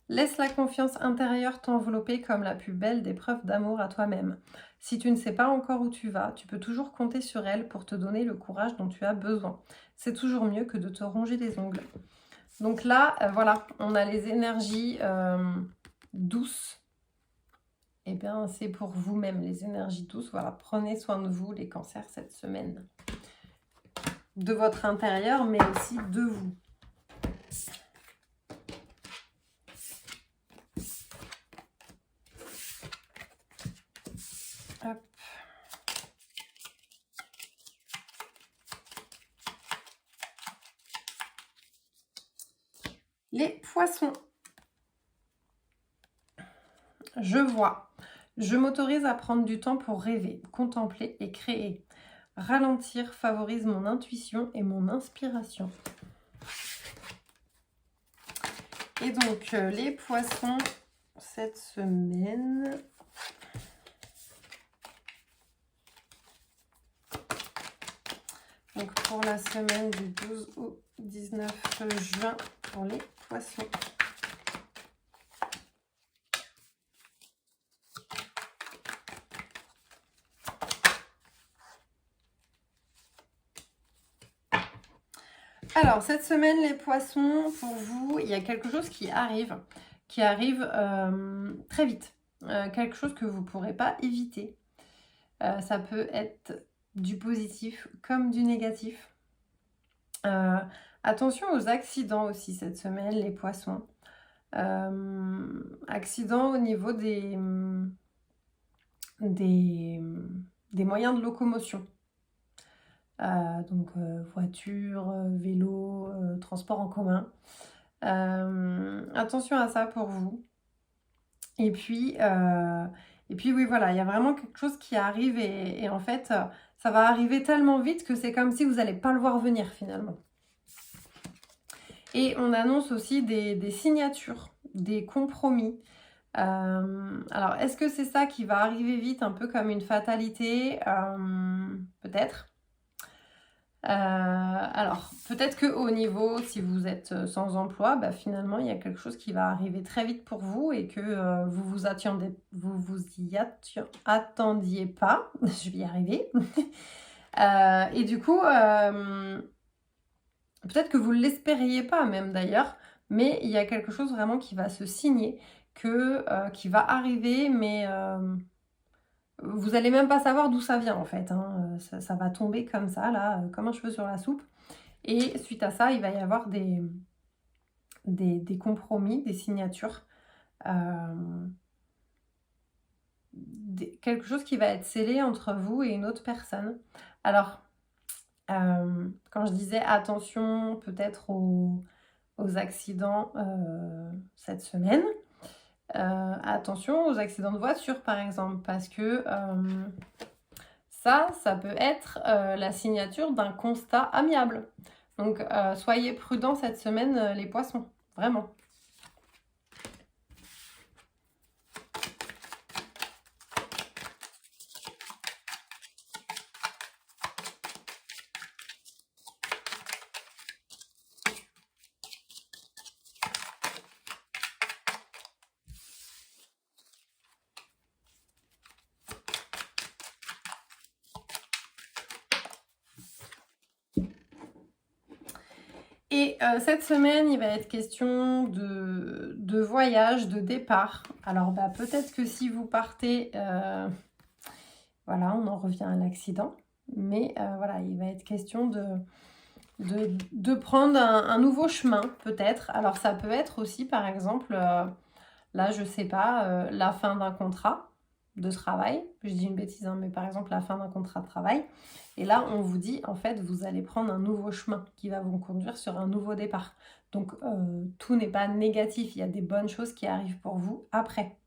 Laisse la confiance intérieure t'envelopper comme la plus belle des preuves d'amour à toi-même. Si tu ne sais pas encore où tu vas, tu peux toujours compter sur elle pour te donner le courage dont tu as besoin. C'est toujours mieux que de te ronger les ongles. Donc là, voilà, on a les énergies douces. Eh bien, c'est pour vous-même, les énergies douces. Voilà, prenez soin de vous, les cancers, cette semaine. De votre intérieur, mais aussi de vous. Hop. Les poissons. Je vois. Je m'autorise à prendre du temps pour rêver, contempler et créer. Ralentir favorise mon intuition et mon inspiration. Et donc, les poissons, cette semaine... Donc, pour la semaine du 12 au 19 juin, pour les poissons. Alors, cette semaine, les poissons, pour vous, il y a quelque chose qui arrive très vite. Quelque chose que vous ne pourrez pas éviter. Ça peut être du positif comme du négatif. Attention aux accidents aussi cette semaine, les poissons. Accidents au niveau des moyens de locomotion. Donc voiture, vélo, transport en commun. Attention à ça pour vous. Et puis oui, voilà, il y a vraiment quelque chose qui arrive et en fait, ça va arriver tellement vite que c'est comme si vous n'allez pas le voir venir finalement. Et on annonce aussi des signatures, des compromis. Alors, est-ce que c'est ça qui va arriver vite, un peu comme une fatalité? Peut-être. Alors, peut-être qu'au niveau, si vous êtes sans emploi, bah, finalement, il y a quelque chose qui va arriver très vite pour vous et que vous y attendiez pas. Je vais y arriver. Et du coup, peut-être que vous ne l'espériez pas même d'ailleurs, mais il y a quelque chose vraiment qui va se signer, qui va arriver, mais vous n'allez même pas savoir d'où ça vient en fait. Hein. Ça va tomber comme ça, là, comme un cheveu sur la soupe. Et suite à ça, il va y avoir des compromis, des signatures. Quelque chose qui va être scellé entre vous et une autre personne. Alors, quand je disais attention peut-être aux accidents cette semaine, attention aux accidents de voiture par exemple, parce que ça peut être la signature d'un constat amiable. Donc soyez prudents cette semaine les poissons, vraiment. Et cette semaine, il va être question de voyage, de départ. Alors bah, peut-être que si vous partez, voilà, on en revient à l'accident. Mais voilà, il va être question de prendre un nouveau chemin, peut-être. Alors ça peut être aussi, par exemple, là, je sais pas, la fin d'un contrat de travail. Je dis une bêtise, hein, mais par exemple, la fin d'un contrat de travail. Et là, on vous dit, en fait, vous allez prendre un nouveau chemin qui va vous conduire sur un nouveau départ. Donc, tout n'est pas négatif. Il y a des bonnes choses qui arrivent pour vous après.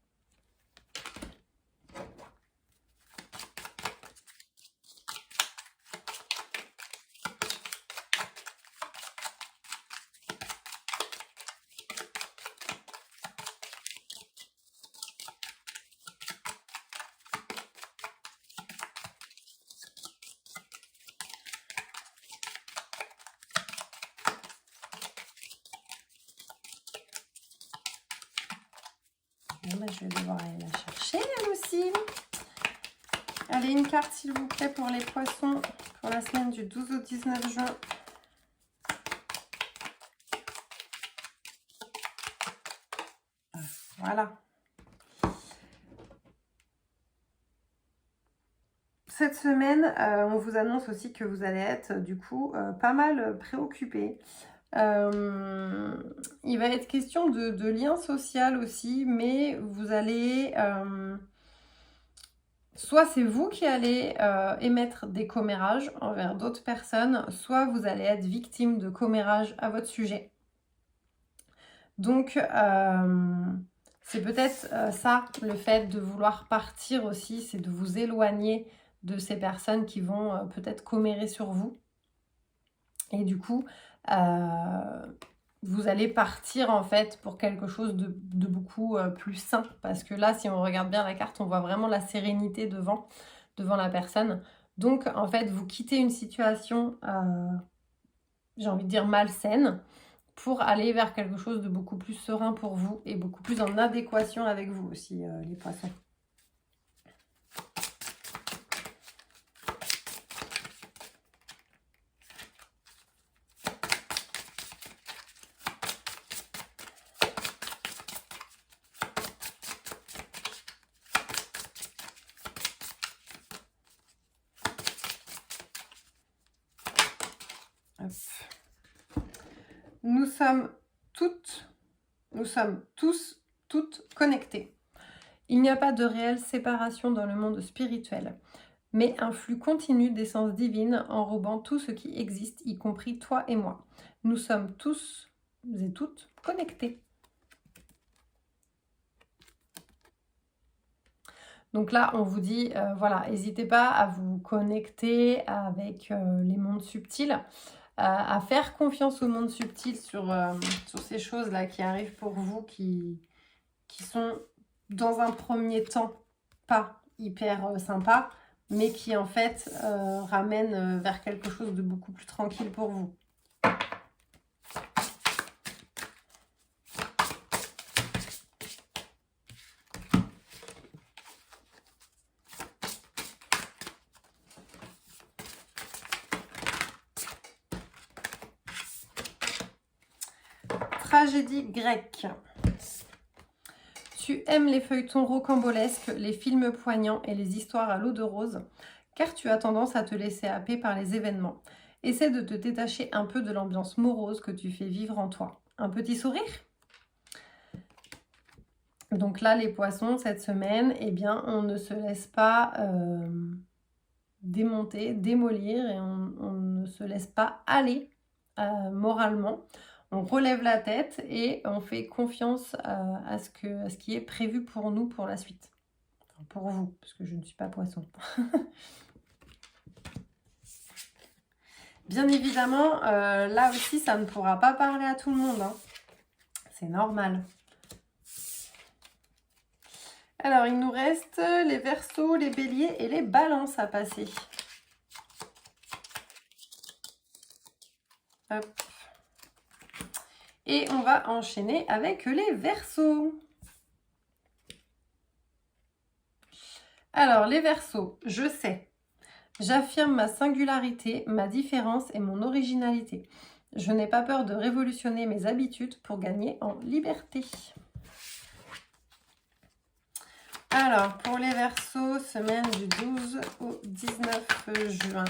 Bon, ben, je vais devoir aller la chercher, elle aussi. Allez, une carte, s'il vous plaît, pour les poissons pour la semaine du 12 au 19 juin. Voilà. Cette semaine, on vous annonce aussi que vous allez être du coup pas mal préoccupé. Il va être question de lien social aussi, mais vous allez... soit c'est vous qui allez émettre des commérages envers d'autres personnes, soit vous allez être victime de commérages à votre sujet. Donc, c'est peut-être ça, le fait de vouloir partir aussi, c'est de vous éloigner de ces personnes qui vont peut-être commérer sur vous. Et du coup, vous allez partir en fait pour quelque chose de beaucoup plus sain. Parce que là, si on regarde bien la carte, on voit vraiment la sérénité devant la personne. Donc, en fait, vous quittez une situation, j'ai envie de dire malsaine, pour aller vers quelque chose de beaucoup plus serein pour vous et beaucoup plus en adéquation avec vous aussi, les poissons. Hop. Nous sommes tous, toutes connectés. Il n'y a pas de réelle séparation dans le monde spirituel, mais un flux continu d'essence divine enrobant tout ce qui existe, y compris toi et moi. Nous sommes tous et toutes connectés. Donc là, on vous dit, voilà, n'hésitez pas à vous connecter avec les mondes subtils, à faire confiance au monde subtil sur ces choses-là qui arrivent pour vous, qui sont dans un premier temps pas hyper sympas, mais qui en fait ramènent vers quelque chose de beaucoup plus tranquille pour vous. Tragédie grecque. Tu aimes les feuilletons rocambolesques, les films poignants et les histoires à l'eau de rose, car tu as tendance à te laisser happer par les événements. Essaie de te détacher un peu de l'ambiance morose que tu fais vivre en toi. Un petit sourire ? Donc là, les poissons, cette semaine, eh bien, on ne se laisse pas démonter, démolir, et on ne se laisse pas aller moralement. On relève la tête et on fait confiance à ce qui est prévu pour nous pour la suite. Enfin, pour vous, parce que je ne suis pas poisson. Bien évidemment, là aussi, ça ne pourra pas parler à tout le monde. Hein. C'est normal. Alors, il nous reste les Verseaux, les Béliers et les Balances à passer. Hop. Et on va enchaîner avec les Verseaux. Alors, les Verseaux, je sais. J'affirme ma singularité, ma différence et mon originalité. Je n'ai pas peur de révolutionner mes habitudes pour gagner en liberté. Alors, pour les Verseaux, semaine du 12 au 19 juin.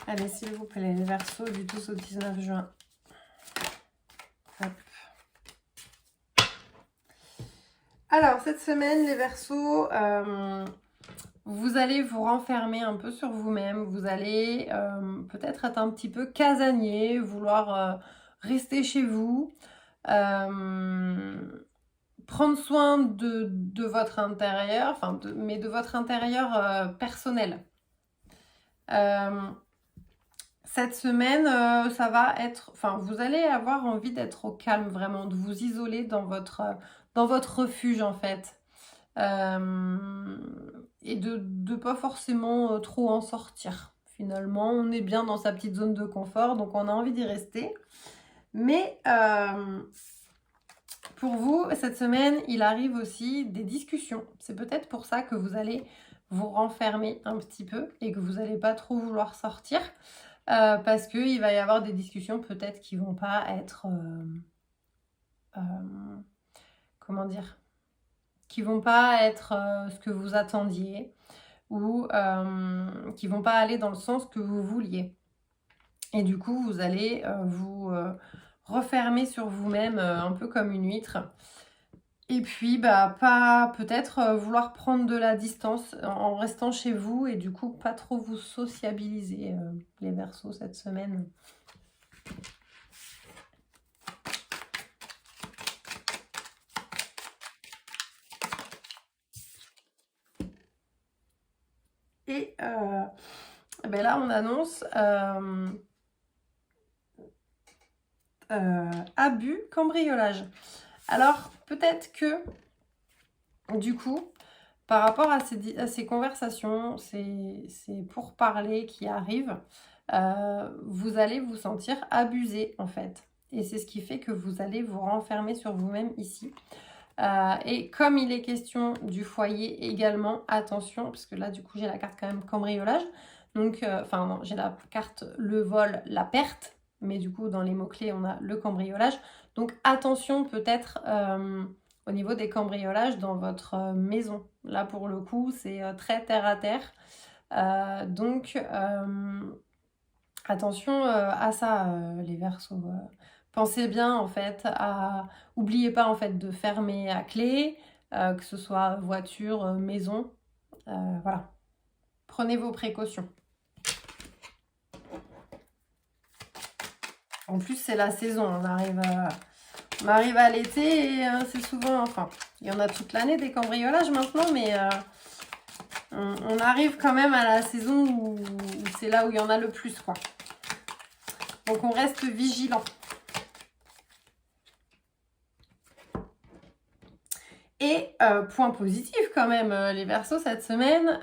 Allez, s'il vous plaît, les Verseaux du 12 au 19 juin. Hop. Alors, cette semaine, les Verseaux, vous allez vous renfermer un peu sur vous-même. Vous allez peut-être être un petit peu casanier, vouloir rester chez vous. Prendre soin de votre intérieur, mais de votre intérieur personnel. Cette semaine, ça va être... vous allez avoir envie d'être au calme, vraiment, de vous isoler dans votre refuge, en fait. Et de pas forcément trop en sortir. Finalement, on est bien dans sa petite zone de confort, donc on a envie d'y rester. Mais pour vous, cette semaine, il arrive aussi des discussions. C'est peut-être pour ça que vous allez vous renfermer un petit peu et que vous n'allez pas trop vouloir sortir. Parce qu'il va y avoir des discussions peut-être qui vont pas être... comment dire ? Qui vont pas être ce que vous attendiez ou qui vont pas aller dans le sens que vous vouliez. Et du coup, vous allez vous refermer sur vous-même un peu comme une huître. Et puis, pas peut-être vouloir prendre de la distance en restant chez vous et du coup, pas trop vous sociabiliser, les Verseaux, cette semaine. Et là, on annonce abus, cambriolage. Alors, peut-être que, du coup, par rapport à ces conversations, ces pourparlers qui arrivent, vous allez vous sentir abusé en fait. Et c'est ce qui fait que vous allez vous renfermer sur vous-même ici. Et comme il est question du foyer également, attention, parce que là du coup j'ai la carte quand même cambriolage. Donc, enfin non, j'ai la carte le vol, la perte. Mais du coup dans les mots-clés on a le cambriolage. Donc attention peut-être au niveau des cambriolages dans votre maison. Là pour le coup c'est très terre à terre. Donc attention à ça les Verseaux. Pensez bien en fait à... Oubliez pas en fait de fermer à clé, que ce soit voiture, maison. Voilà. Prenez vos précautions. En plus c'est la saison, on arrive à l'été et c'est souvent... Enfin, il y en a toute l'année des cambriolages maintenant, mais on arrive quand même à la saison où c'est là où il y en a le plus, quoi. Donc on reste vigilant. Et point positif quand même, les Verseaux, cette semaine,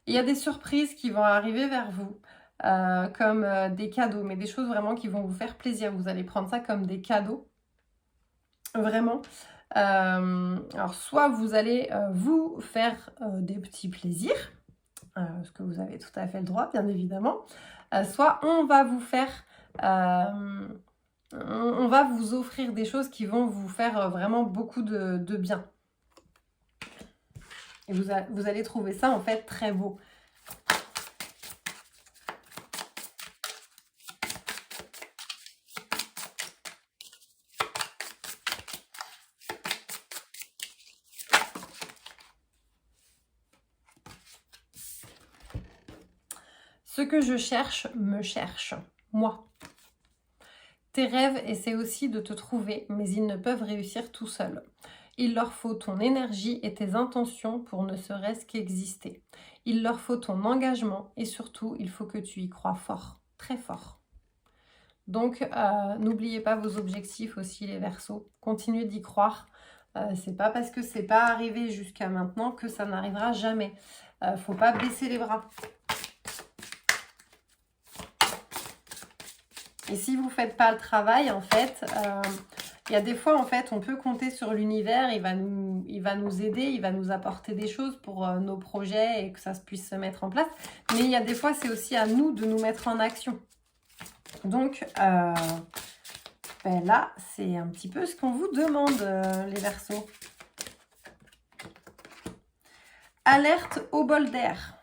il y a des surprises qui vont arriver vers vous, comme des cadeaux, mais des choses vraiment qui vont vous faire plaisir. Vous allez prendre ça comme des cadeaux, vraiment. Alors, soit vous allez vous faire des petits plaisirs, ce que vous avez tout à fait le droit, bien évidemment. Soit on va vous faire... on va vous offrir des choses qui vont vous faire vraiment beaucoup de bien. Et vous allez trouver ça en fait très beau. Ce que je cherche me cherche, moi. Tes rêves essaient aussi de te trouver, mais ils ne peuvent réussir tout seuls. Il leur faut ton énergie et tes intentions pour ne serait-ce qu'exister. Il leur faut ton engagement et surtout, il faut que tu y crois fort, très fort. Donc, n'oubliez pas vos objectifs aussi, les Verseaux. Continuez d'y croire. C'est pas parce que c'est pas arrivé jusqu'à maintenant que ça n'arrivera jamais. Faut pas baisser les bras. Et si vous ne faites pas le travail, en fait, il y a des fois, en fait, on peut compter sur l'univers, il va nous aider, il va nous apporter des choses pour nos projets et que ça puisse se mettre en place. Mais il y a des fois, c'est aussi à nous de nous mettre en action. Donc, ben là, c'est un petit peu ce qu'on vous demande, les Verseaux. Alerte au bol d'air.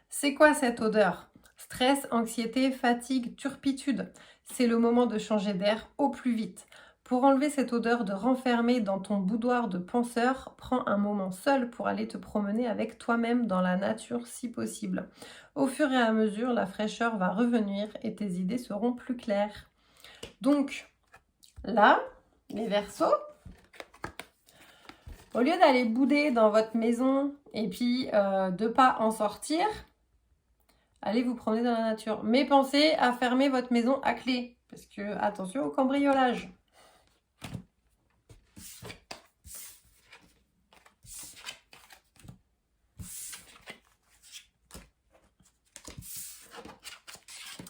C'est quoi cette odeur ? Stress, anxiété, fatigue, turpitude. C'est le moment de changer d'air au plus vite. Pour enlever cette odeur de renfermer dans ton boudoir de penseur, prends un moment seul pour aller te promener avec toi-même dans la nature si possible. Au fur et à mesure, la fraîcheur va revenir et tes idées seront plus claires. Donc, là, les Verseaux, au lieu d'aller bouder dans votre maison et puis de ne pas en sortir, allez vous promener dans la nature. Mais pensez à fermer votre maison à clé. Parce que, attention au cambriolage.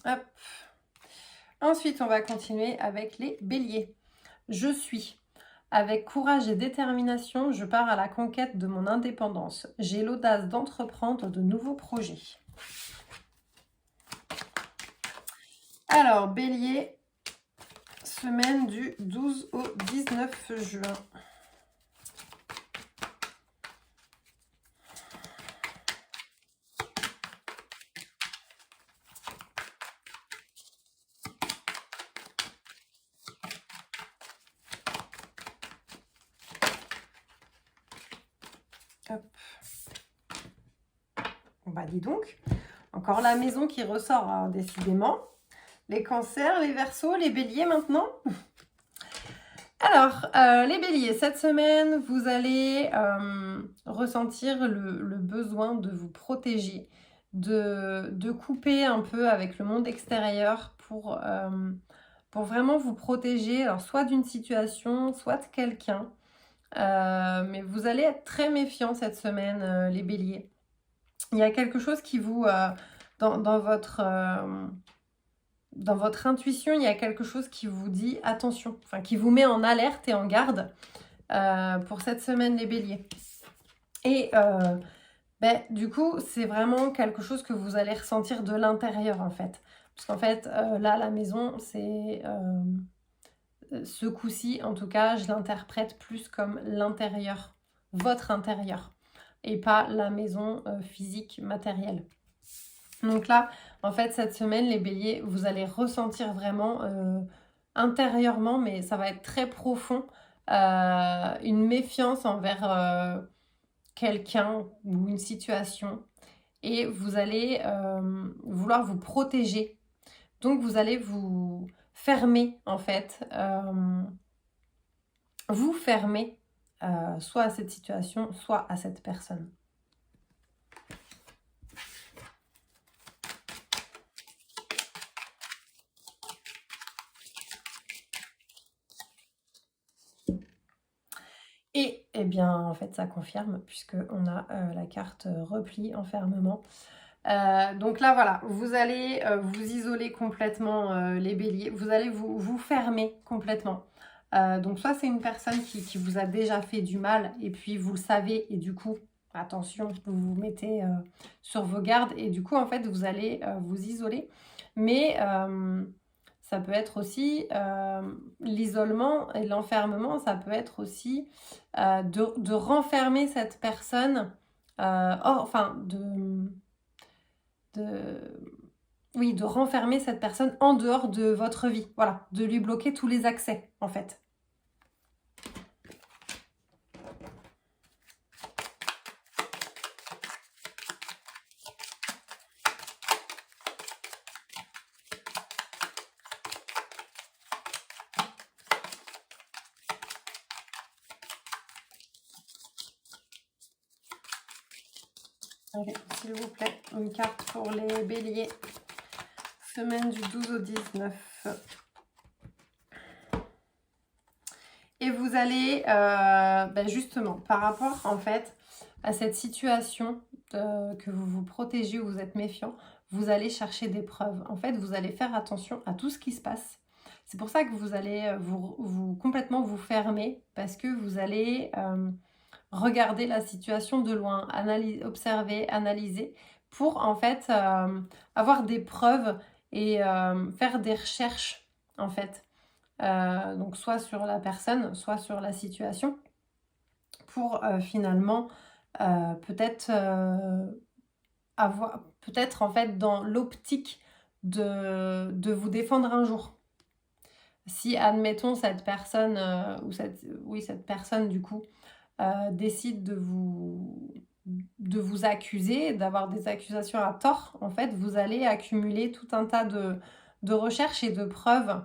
Hop. Ensuite, on va continuer avec les béliers. Je suis. Avec courage et détermination, je pars à la conquête de mon indépendance. J'ai l'audace d'entreprendre de nouveaux projets. Alors, bélier, semaine du 12 au 19 juin. Hop. Bah dis donc, encore la maison qui ressort, hein, décidément. Les cancers, les verseaux, les béliers maintenant. Alors, les béliers, cette semaine, vous allez ressentir le besoin de vous protéger, de couper un peu avec le monde extérieur pour vraiment vous protéger, alors soit d'une situation, soit de quelqu'un. Mais vous allez être très méfiant cette semaine, les béliers. Il y a quelque chose qui vous dans votre intuition, il y a quelque chose qui vous dit attention, enfin qui vous met en alerte et en garde pour cette semaine les béliers. Et du coup, c'est vraiment quelque chose que vous allez ressentir de l'intérieur en fait. Parce qu'en fait, là, la maison, c'est... ce coup-ci, en tout cas, je l'interprète plus comme l'intérieur, votre intérieur, et pas la maison physique, matérielle. Donc là, en fait, cette semaine, les béliers, vous allez ressentir vraiment intérieurement, mais ça va être très profond, une méfiance envers quelqu'un ou une situation. Et vous allez vouloir vous protéger. Donc, vous allez vous fermer, en fait. Vous fermer soit à cette situation, soit à cette personne. Et eh bien, en fait, ça confirme, puisqu'on a la carte repli, enfermement. Donc là, voilà, vous allez vous isoler complètement, les béliers. Vous allez vous fermer complètement. Donc soit c'est une personne qui vous a déjà fait du mal, et puis vous le savez, et du coup, attention, vous vous mettez sur vos gardes, et du coup, en fait, vous allez vous isoler. Mais ça peut être aussi l'isolement et l'enfermement, ça peut être aussi de renfermer cette personne, de renfermer cette personne en dehors de votre vie. Voilà, de lui bloquer tous les accès, en fait. Allez, s'il vous plaît, une carte pour les béliers. Semaine du 12 au 19. Et vous allez, justement, par rapport, en fait, à cette situation que vous vous protégez ou vous êtes méfiant, vous allez chercher des preuves. En fait, vous allez faire attention à tout ce qui se passe. C'est pour ça que vous allez complètement vous fermer, parce que vous allez regarder la situation de loin, observer, analyser, pour en fait avoir des preuves et faire des recherches, en fait. Donc soit sur la personne, soit sur la situation, pour finalement peut-être en fait dans l'optique de vous défendre un jour. Si admettons cette personne cette personne du coup décide de vous accuser, d'avoir des accusations à tort, en fait vous allez accumuler tout un tas de recherches et de preuves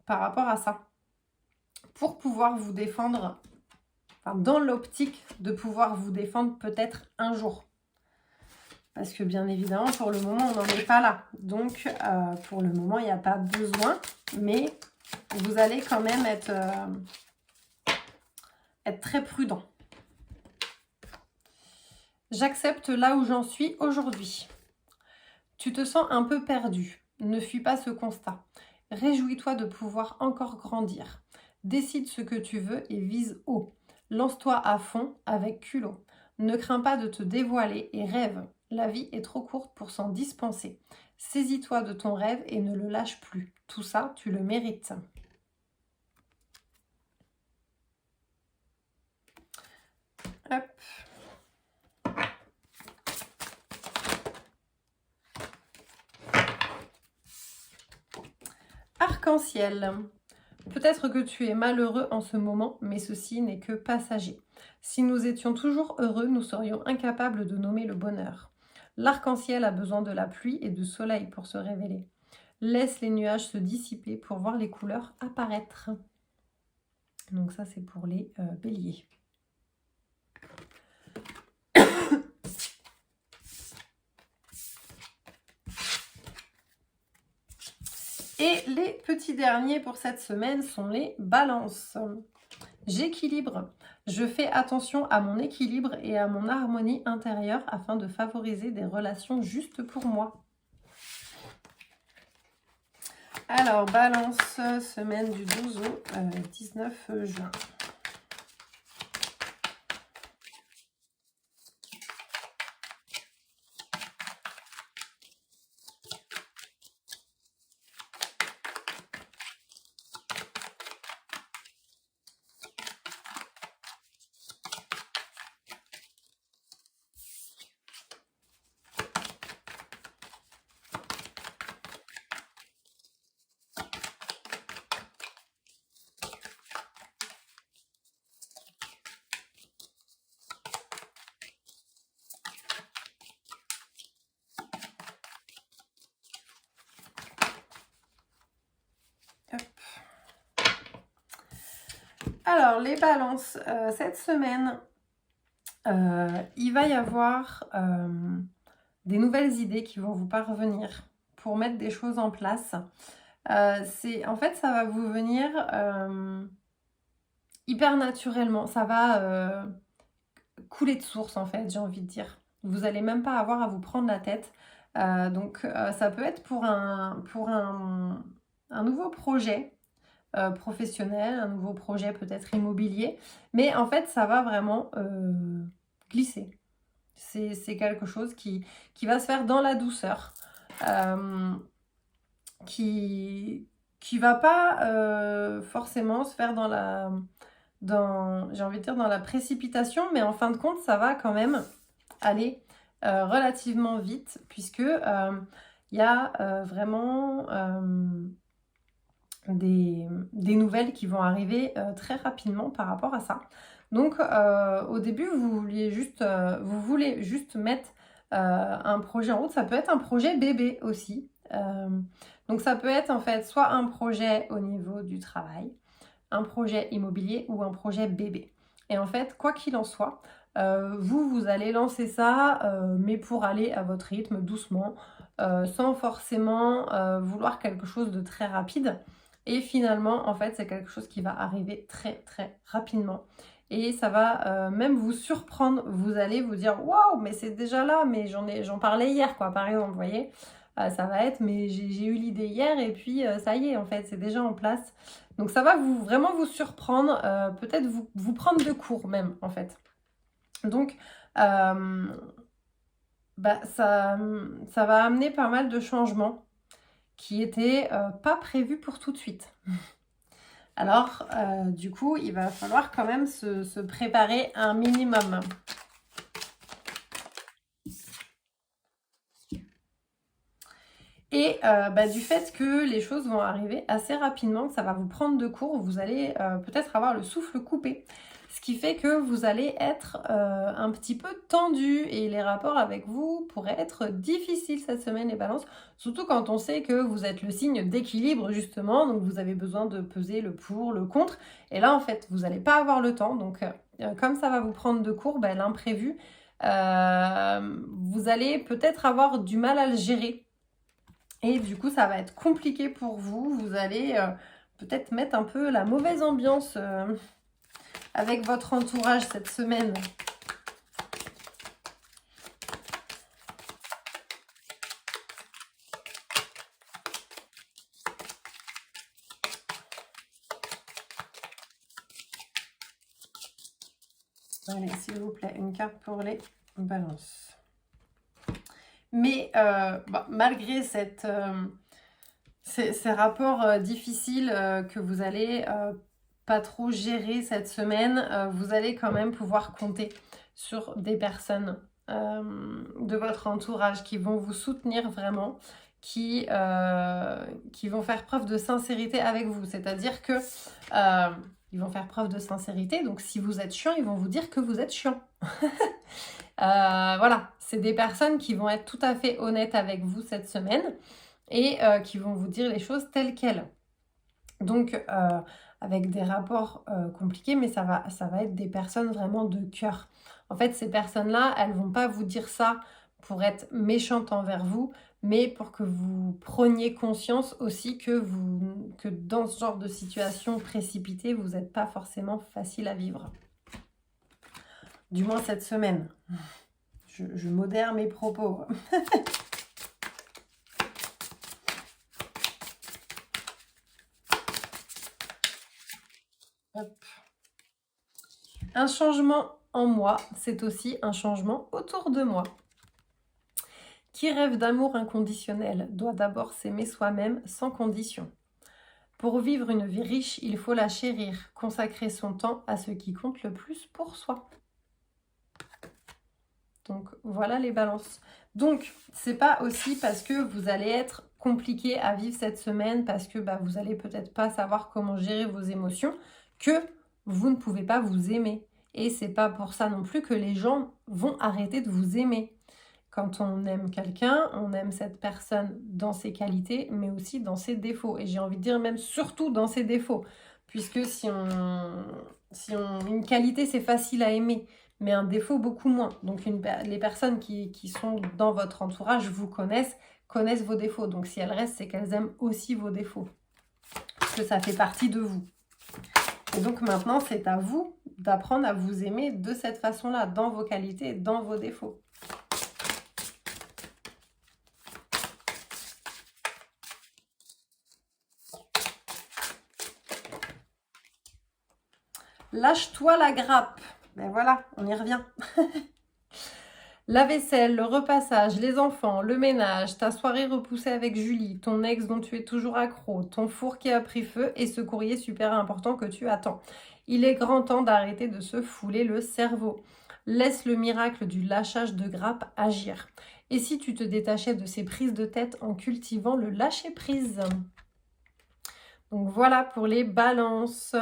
par rapport à ça, pour pouvoir vous défendre, dans l'optique de pouvoir vous défendre peut-être un jour. Parce que bien évidemment, pour le moment, on n'en est pas là. Donc, pour le moment, il n'y a pas besoin, mais vous allez quand même être très prudent. J'accepte là où j'en suis aujourd'hui. Tu te sens un peu perdu. Ne fuis pas ce constat. Réjouis-toi de pouvoir encore grandir. Décide ce que tu veux et vise haut. Lance-toi à fond avec culot. Ne crains pas de te dévoiler et rêve. La vie est trop courte pour s'en dispenser. Saisis-toi de ton rêve et ne le lâche plus. Tout ça, tu le mérites. Hop. Arc-en-ciel. Peut-être que tu es malheureux en ce moment, mais ceci n'est que passager. Si nous étions toujours heureux, nous serions incapables de nommer le bonheur. L'arc-en-ciel a besoin de la pluie et du soleil pour se révéler. Laisse les nuages se dissiper pour voir les couleurs apparaître. Donc ça, c'est pour les béliers. Et les petits derniers pour cette semaine sont les balances. J'équilibre. Je fais attention à mon équilibre et à mon harmonie intérieure afin de favoriser des relations justes pour moi. Alors, Balance, semaine du 12 au 19 juin. Hop. Alors, les balances, cette semaine, il va y avoir des nouvelles idées qui vont vous parvenir pour mettre des choses en place. En fait, ça va vous venir hyper naturellement. Ça va couler de source, en fait, j'ai envie de dire. Vous n'allez même pas avoir à vous prendre la tête. Donc, ça peut être pour un nouveau projet professionnel, un nouveau projet peut-être immobilier. Mais en fait, ça va vraiment glisser. C'est quelque chose qui va se faire dans la douceur. Qui va pas forcément se faire j'ai envie de dire dans la précipitation, mais en fin de compte, ça va quand même aller relativement vite, puisque il y a vraiment des nouvelles qui vont arriver très rapidement par rapport à ça. Donc au début, vous voulez juste mettre un projet en route. Ça peut être un projet bébé aussi. Donc ça peut être en fait soit un projet au niveau du travail, un projet immobilier ou un projet bébé. Et en fait, quoi qu'il en soit, vous allez lancer ça, mais pour aller à votre rythme, doucement, sans forcément vouloir quelque chose de très rapide. Et finalement, en fait, c'est quelque chose qui va arriver très très rapidement. Et ça va même vous surprendre. Vous allez vous dire, waouh, mais c'est déjà là, mais j'en parlais hier, quoi, par exemple, vous voyez. Ça va être, mais j'ai eu l'idée hier et puis ça y est, en fait, c'est déjà en place. Donc ça va vraiment vous surprendre, peut-être vous prendre de court même, en fait. Donc, ça va amener pas mal de changements qui étaient pas prévus pour tout de suite. Alors, du coup, il va falloir quand même se préparer un minimum. Et du fait que les choses vont arriver assez rapidement, que ça va vous prendre de court, vous allez peut-être avoir le souffle coupé. Ce qui fait que vous allez être un petit peu tendu et les rapports avec vous pourraient être difficiles cette semaine, les balances. Surtout quand on sait que vous êtes le signe d'équilibre justement, donc vous avez besoin de peser le pour, le contre. Et là en fait, vous n'allez pas avoir le temps, donc comme ça va vous prendre de court, l'imprévu, vous allez peut-être avoir du mal à le gérer. Et du coup, ça va être compliqué pour vous. Vous allez peut-être mettre un peu la mauvaise ambiance avec votre entourage cette semaine. Allez, s'il vous plaît, une carte pour les balances. Mais malgré ces rapports difficiles que vous allez pas trop gérer cette semaine, vous allez quand même pouvoir compter sur des personnes de votre entourage qui vont vous soutenir vraiment, qui vont faire preuve de sincérité avec vous. C'est-à-dire que ils vont faire preuve de sincérité, donc si vous êtes chiant, ils vont vous dire que vous êtes chiant. Voilà, c'est des personnes qui vont être tout à fait honnêtes avec vous cette semaine et qui vont vous dire les choses telles quelles. Donc, avec des rapports compliqués, mais ça va être des personnes vraiment de cœur. En fait, ces personnes-là, elles vont pas vous dire ça pour être méchantes envers vous, mais pour que vous preniez conscience aussi que dans ce genre de situation précipitée, vous n'êtes pas forcément facile à vivre. Du moins cette semaine. Je modère mes propos. Hop. Un changement en moi, c'est aussi un changement autour de moi. Qui rêve d'amour inconditionnel doit d'abord s'aimer soi-même sans condition. Pour vivre une vie riche, il faut la chérir, consacrer son temps à ce qui compte le plus pour soi. Donc voilà les balances. Donc c'est pas aussi parce que vous allez être compliqué à vivre cette semaine, parce que vous allez peut-être pas savoir comment gérer vos émotions, que vous ne pouvez pas vous aimer. Et c'est pas pour ça non plus que les gens vont arrêter de vous aimer. Quand on aime quelqu'un, on aime cette personne dans ses qualités, mais aussi dans ses défauts. Et j'ai envie de dire même surtout dans ses défauts. Puisque une qualité, c'est facile à aimer, mais un défaut, beaucoup moins. Donc les personnes qui sont dans votre entourage vous connaissent vos défauts. Donc si elles restent, c'est qu'elles aiment aussi vos défauts. Parce que ça fait partie de vous. Et donc maintenant, c'est à vous d'apprendre à vous aimer de cette façon-là, dans vos qualités, dans vos défauts. Lâche-toi la grappe. Ben voilà, on y revient. La vaisselle, le repassage, les enfants, le ménage, ta soirée repoussée avec Julie, ton ex dont tu es toujours accro, ton four qui a pris feu et ce courrier super important que tu attends. Il est grand temps d'arrêter de se fouler le cerveau. Laisse le miracle du lâchage de grappe agir. Et si tu te détachais de ces prises de tête en cultivant le lâcher-prise? Donc voilà pour les balances.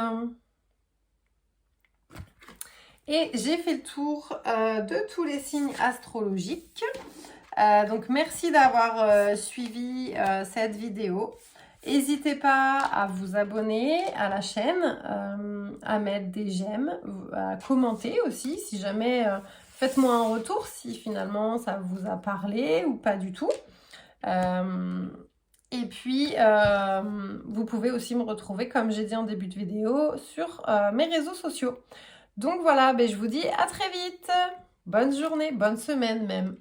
Et j'ai fait le tour de tous les signes astrologiques. Donc merci d'avoir suivi cette vidéo. N'hésitez pas à vous abonner à la chaîne, à mettre des j'aime, à commenter aussi si jamais. Faites-moi un retour si finalement ça vous a parlé ou pas du tout. Et puis, vous pouvez aussi me retrouver, comme j'ai dit en début de vidéo, sur mes réseaux sociaux. Donc voilà, je vous dis à très vite. Bonne journée, bonne semaine même.